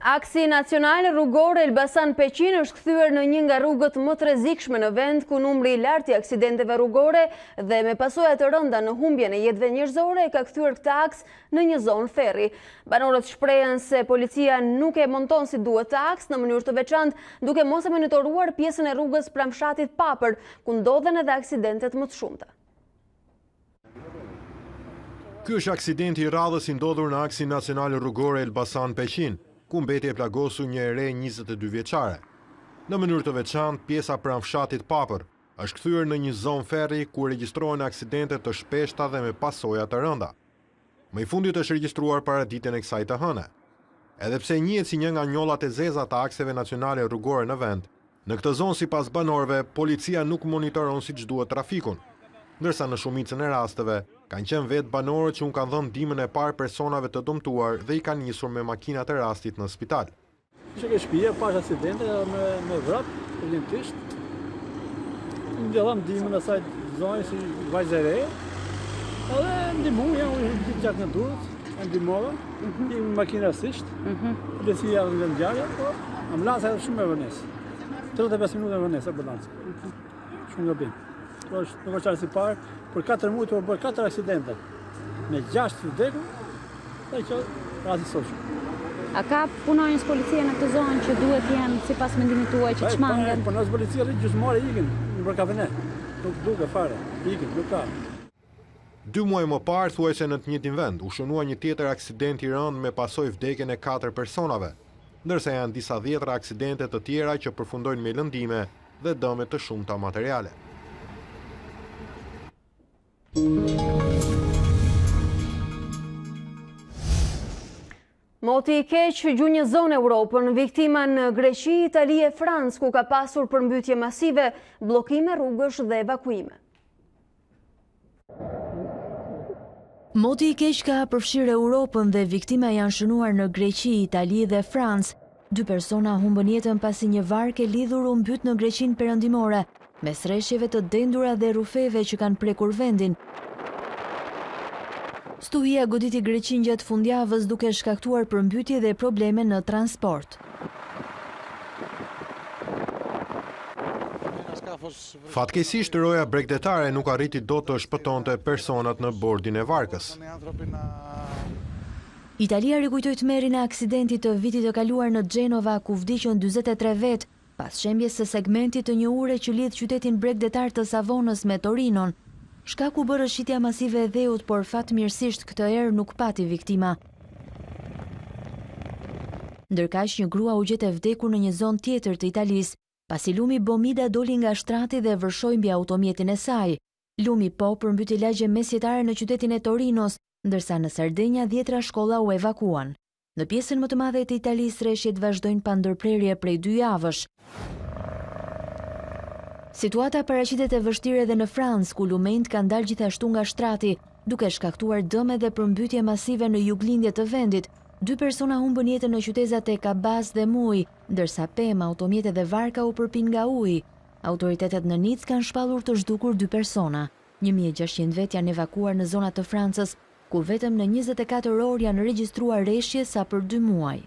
Aksi nacional rrugor Elbasan-Peqin është kthyer në një nga rrugët më të rrezikshme në vend ku numri i lartë i aksidenteve rrugore dhe me pasoja të rënda në humbjen e jetëve njerëzore e ka kthyer këtë aks në një zonë ferri. Banorët shprehen se policia nuk e monton si duhet të aks në mënyrë të veçantë, duke mos e monitoruar pjesën e rrugës pranë fshatit Papër, ku ndodhen edhe aksidentet më të shumta. Ky është aksidenti i radhës i ndodhur në aksin nacional rrugor Elbasan-Peqin, ku mbeti e plagosu një ere 22 vjeçare. Në mënyrë të veçantë, pjesa pranë fshatit Papër është kthyer në një zonë ferri ku regjistrohen aksidente të shpeshta dhe me pasoja të rënda. Më i fundit është regjistruar paraditjen e kësaj të hëne. Edhe pse njihet si një nga njollat e zeza të akseve nacionale rrugore në vend, në këtë zonë sipas banorëve, policia nuk monitoron siç duhet trafikun, ndërsa në shumicën e rasteve kanë qenë vetë banorët që unë kanë dhënë ndihmën e parë personave të dëmtuar dhe i kanë nisur me makinat e rastit në spital. Që ke shtëpia, pash aksidente me vrap, evidentisht. Në dham ndihmën asaj zonës si vajzë e re. Edhe ndihmuja, unë gjatë në durët, ndihmova, i makina rastisht. Dhe si janë në ngjarje, po ambulanca është shumë e vënesë. 35 minuta e vënesë ambulancë. Shumë gabim. Nuk është qarë si parë, për 4 muaj të bërë 4 aksidente, me 6 të vdekur, dhe që rasti soqë. A ka punonjës policia në këtë zonë që duhet jenë si pas mendimit tuaj që të shmangen? Punonjës policia gjysmore ikin, në bërkafene, nuk duke fare, ikin, nuk ka. 2 muaj më parë, thuajse në të njëjtin vend, u shënua një tjetër aksident i rënd me pasojë vdekjen e 4 personave, ndërsa janë disa 10 aksidente të tjera që përfundojnë me lëndime dhe dëme të shumta materiale. Moti i keq gjunjëzon Europën, viktima në Greqi, Itali e Francë, ku ka pasur përmbytje masive, bllokime rrugësh dhe evakuime. Moti i keq ka përfshirë Europën dhe viktima janë shënuar në Greqi, Itali dhe Francë. 2 persona humbën jetën pasi një varkë e lidhur u mbyt në Greqinë perëndimore, me sreshjeve të dendura dhe rufeve që kanë prekur vendin. Stuhia goditi Greqinë gjatë fundjavës duke shkaktuar përmbytje dhe probleme në transport. Fatkeqësisht roja bregdetare nuk arriti dot të shpëtonte personat në bordin e varkës. Italia rikujtoi tmerrin e aksidentit të vitit të kaluar në Gjenova, ku vdiqën 43 vet, pas shembjes së segmentit të një ure që lidh qytetin bregdetar të Savonës me Torinon. Shkaku bërë shitja masive e dheut, por fatmirësisht këtë herë nuk pati viktima. Ndërkaq një grua u gjet e vdekur në një zonë tjetër të Italisë, pasi lumi Bomida doli nga shtrati dhe vërshoi mbi automjetin e saj. Lumi po përmbyti lagje mesjetare në qytetin e Torinos, ndërsa në Sardenja 10 shkolla u evakuan. Në pjesën më të madhe të Italisë rreshjet vazhdojnë pa ndërprerje prej 2 javësh. Situata paraqitet e vështirë edhe në Francë, ku lumenjt kanë dalë gjithashtu nga shtrati, duke shkaktuar dëme dhe përmbytje masive në juglindje të vendit. 2 persona humbën jetën në qytetat e Kabas dhe Muj, ndërsa pemë, automjete dhe varka u përpin nga uji. Autoritetet në Nicë kanë shpallur të zhdukur 2 persona. 1600 vet janë evakuar në zonat të Francës, ku vetëm në 24 orë janë regjistruar rreshje sa për 2 muaj.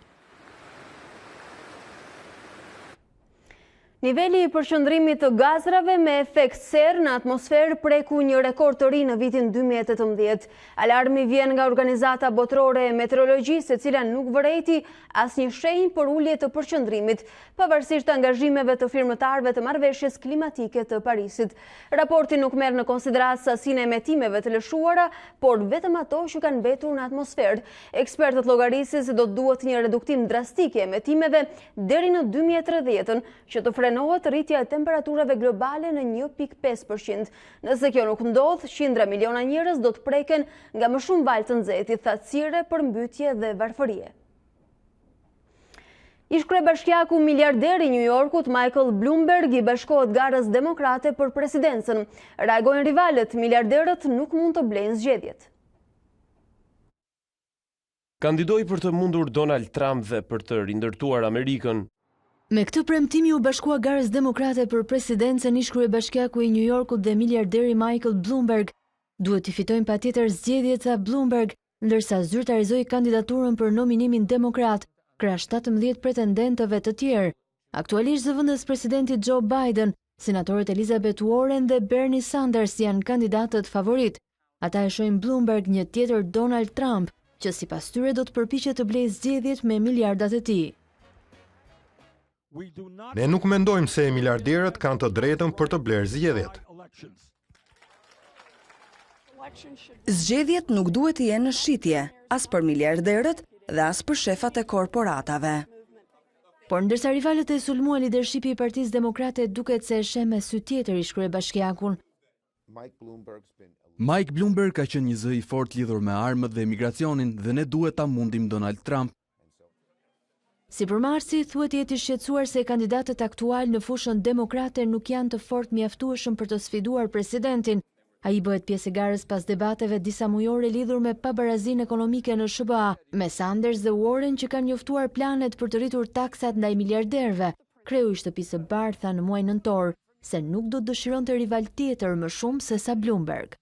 Niveli i përqendrimit të gazrave me efekt serë në atmosferë preku një rekord të ri në vitin 2018. Alarmi vjen nga Organizata Botërore e Meteorologjisë, e cila nuk vërejti asnjë shenjë për ulje të përqendrimit, pavarësisht angazhimeve të firmëtarëve të marrëveshjes klimatike të Parisit. Raporti nuk merr në konsiderat sasinë e emetimeve të lëshuara, por vetëm ato që kanë mbetur në atmosferë. Ekspertët llogarisin se do të duhet një reduktim drastik i emetimeve deri në 2030 që të frenohet rritja e temperaturave globale në 1.5%. Nëse kjo nuk ndodh, qindra miliona njerëz do të preken nga më shumë valë të nxehtë, thatësire, përmbytje dhe varfërie. Ish kryebashkiaku miliarder i New Yorkut Michael Bloomberg i bashkohet garës demokrate për presidencën. Reagojnë rivalët, miliarderët nuk mund të blejnë zgjedhjet. Kandidoi për të mundur Donald Trump dhe për të rindërtuar Amerikën. Me këtë premtimi u bashkua garës demokrate për presidencën ish kryebashkiaku i New Yorkut dhe miliarderi Michael Bloomberg. Duhet të fitojnë patjetër zgjedhjet, tha Bloomberg, ndërsa zyrtarizoi kandidaturën për nominimin demokrat. krah 17 pretendentëve të tjerë. Aktualisht zëvendës presidenti Joe Biden, senatorët Elizabeth Warren dhe Bernie Sanders janë kandidatët favorit. Ata e shohin Bloomberg një tjetër Donald Trump, që sipas tyre do të përpiqet të blejë zgjedhjet me miliardat e tij. Ne nuk mendojmë se miliarderët kanë të drejtën për të blerë zgjedhjet. Zgjedhjet nuk duhet të jenë në shitje, as për miliarderët dhe as për shefat e korporatave. Por ndërsa rivalët e sulmua lidershipi i Partisë Demokrate duket se e sheh me sy tjetër ish kryebashkiakun. Mike Bloomberg ka qenë një zë i fortë lidhur me armët dhe migracionin dhe ne duhet ta mundim Donald Trump. Sipër Marsi, thuhet jetë i shqetësuar se kandidatët aktual në fushën demokrate nuk janë të fortë mjaftueshëm për të sfiduar presidentin. Ai bëhet pjesë e garës pas debateve disa mujore lidhur me pabarazinë ekonomike në SBA, me Sanders dhe Warren që kanë njoftuar planet për të rritur taksat ndaj miliarderëve. Kreu i shtëpisë së Bardh tha në muajin nëntor se nuk do të dëshironte rival tjetër më shumë se sa Bloomberg.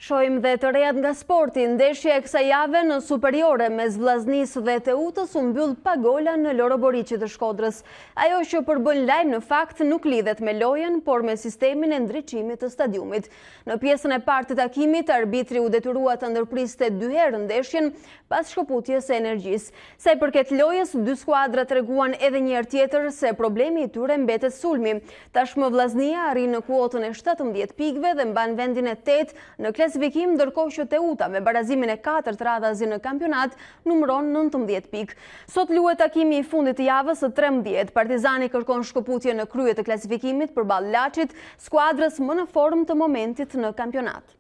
Shohim dhe të rejat nga sporti, ndeshja e kësaj jave në superiore mes Vllaznisë dhe Teutës u mbyll pa gola në Loro Boriçi të Shkodrës. Ajo që përbën lajm në fakt nuk lidhet me lojën, por me sistemin e ndriçimit të stadiumit. Në pjesën e parë të takimit, arbitri u detyrua të ndërpriste 2 herë ndeshjen pas shkëputjes së energjisë. Sa i përket lojës, 2 skuadra treguan edhe një herë tjetër se problemi i tyre mbetet sulmi. Tashmë Vllaznia arrin në kuotën e 17 pikëve dhe mban vendin e 8 në klasifikim, ndërkohë që Teuta me barazimin e 4 radhazi në kampionat numëron 19 pikë. Sot luhet takimi i fundit të javës së 13. Partizani kërkon shkëputje në krye të klasifikimit përballë Laçit, skuadrës më në formë të momentit në kampionat.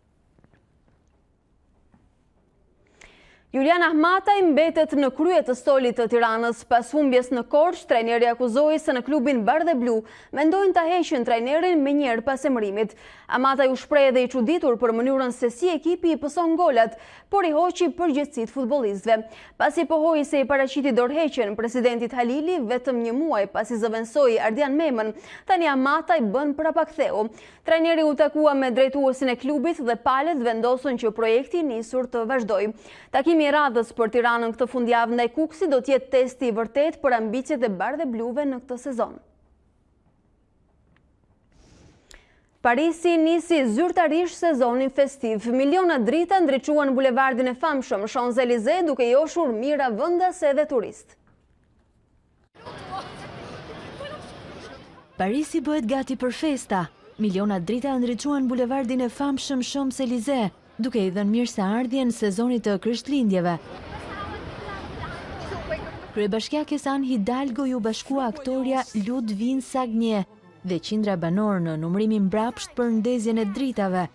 Julian Ahmataj mbetet në krye të stolit të Tiranës. Pas humbjes në Korçë, trajneri akuzoi se në klubin Bardh dhe Blu mendojnë ta heqin trajnerin menjëherë pas emërimit. Ahmataj u shpreh edhe i çuditur për mënyrën se si ekipi i pëson golat, por i hoqi përgjegjësitë futbollistëve. Pasi pohoi se i paraqiti dorëheqjen presidentit Halili vetëm një muaj pasi zëvendësoi Ardian Memën, tani Ahmataj bën prapaktheu. Trajneri u takua me drejtuesin e klubit dhe palët vendosën që projekti i nisur të vazhdojë. Takimi i radhës për Tiranën këtë fundjavë ndaj Kukësit do të jetë testi i vërtet për ambicjet e Bardh dhe Bluve në këtë sezon. Parisi nisi zyrtarisht sezonin festiv. Miliona drita ndriçuan bulevardin e famshëm Champs-Élysées duke joshur mira vendase dhe turist. Parisi bëhet gati për festa. Miliona drita ndriçuan bulevardin e famshëm Champs-Élysées duke i dhënë mirëseardhjen sezonit të Krishtlindjeve. Kryebashkiakes Anne Hidalgo ju bashkua aktoria Ludvin Sagnje dhe qindra banor në numërimin mbrapsht për ndezjen e dritave.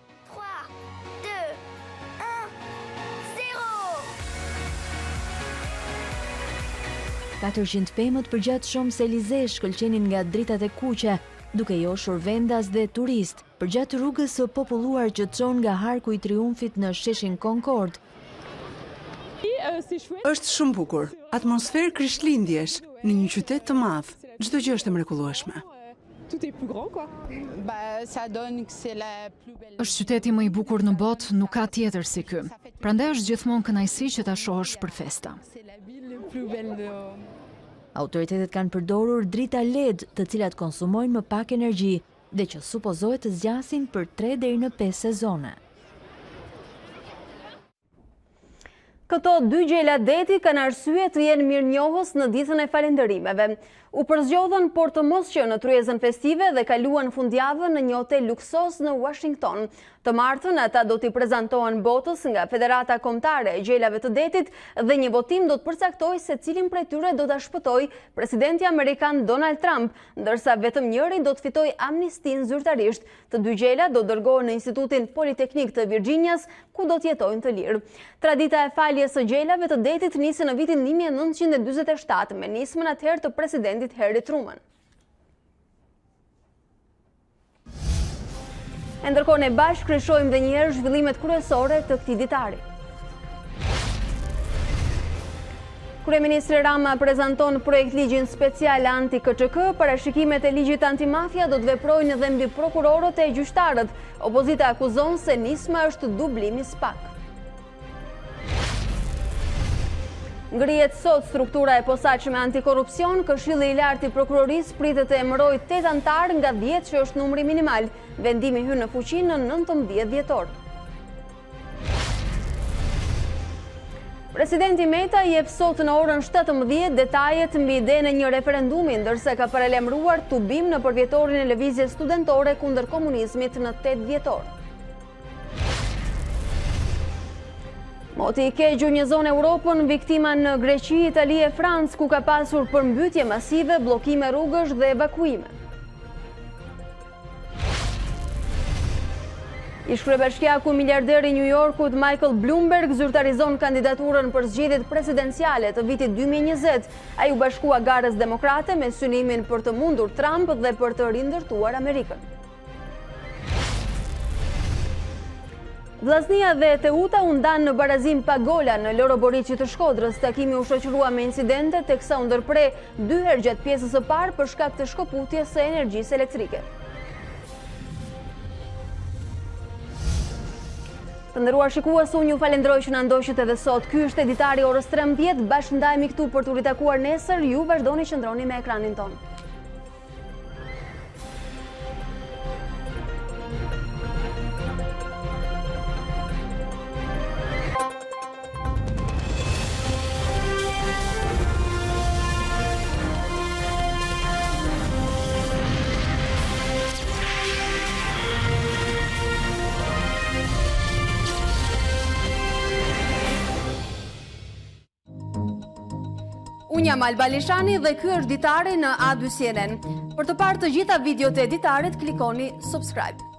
400 pemët përgjatë Champs-Élysées shkëlqenin nga dritat e kuqe, duke joshur vendas dhe turist, përgjatë rrugës së populluar që çon nga Harku i Triumfit në sheshin Concorde. Është shumë bukur, atmosferë krishtlindjesh në një qytet të madh. Çdo gjë është e mrekullueshme. Është qyteti më i bukur në botë, nuk ka tjetër si ky. Prandaj është gjithmonë kënaqësi që ta shohësh për festa. Autoritetet kanë përdorur drita LED, të cilat konsumojnë më pak energji dhe që supozohet të zgjasin për 3 deri në 5 sezone. Këto 2 gjela deti kanë arsye të jenë mirënjohës në ditën e falënderimeve. U përzgjodhen por të mos që në tryezën festive dhe kaluan fundjavën në një hotel luksos në Washington. Të martën ata do t'i prezantohen botës nga Federata Kombëtare e Gjelave të Detit dhe një votim do të përcaktojë se cilin prej tyre do ta shpëtojë presidenti amerikan Donald Trump, ndërsa vetëm njëri do të fitojë amnistin zyrtarisht. Të 2 gjela do dërgohen në Institutin Politeknik të Virginias, ku do të jetojnë të lirë. Tradita e faljes së gjelave të detit nisi në vitin 1947 me nismën atëherë të presidentit Harry Truman. Ndërkohë ne bashkë krishojmë dhe njëherë zhvillimet kryesore të këtij ditari. Kryeministri Rama prezanton projekt ligjin special anti-KÇK, parashikimet e ligjit antimafia do të veprojnë edhe mbi prokurorët e gjyqtarët. Opozita akuzon se nisma është dublimi SPAK. Ngrihet sot struktura e posaçme antikorrupsion, Këshilli i Lartë i Prokurorisë pritet të emërojë 8 antar nga 10 që është numri minimal. Vendimi hyn në fuqi në 19 dhjetor. Presidenti Meta jep sot në orën 17 detajet mbi idenë e një referendumi, ndërsa ka paralajmëruar tubim në përvjetorin e lëvizjes studentore kundër komunizmit në 8 dhjetor. Moti i keq gjunjëzon Europën, viktima në Greqi, Itali e Francë, ku ka pasur përmbytje masive, bllokime rrugësh dhe evakuime. Ish-kryebashkiaku miliarderi i New Yorkut Michael Bloomberg zyrtarizon kandidaturën për zgjedhjet presidenciale të vitit 2020. Ai u bashkua garës demokrate me synimin për të mundur Trump dhe për të rindërtuar Amerikën. Vllaznia dhe Teuta u ndanë në barazim pa gola në Loro Boriçi të Shkodrës. Takimi u shoqërua me incidente teksa u ndërpre 2 herë gjatë pjesës së parë për shkak të shkëputjes së energjisë elektrike. Të nderuar shikues, unë ju falenderoj që na ndoqët edhe sot. Ky është Ditari orës 13, bashkë ndajemi këtu për t'u ritakuar nesër. Ju vazhdoni qëndroni me ekranin tonë. Unë jam Alba Lishani dhe ky është Ditari në A2 CNN. Për të parë të gjitha videot e Ditarit, klikoni subscribe.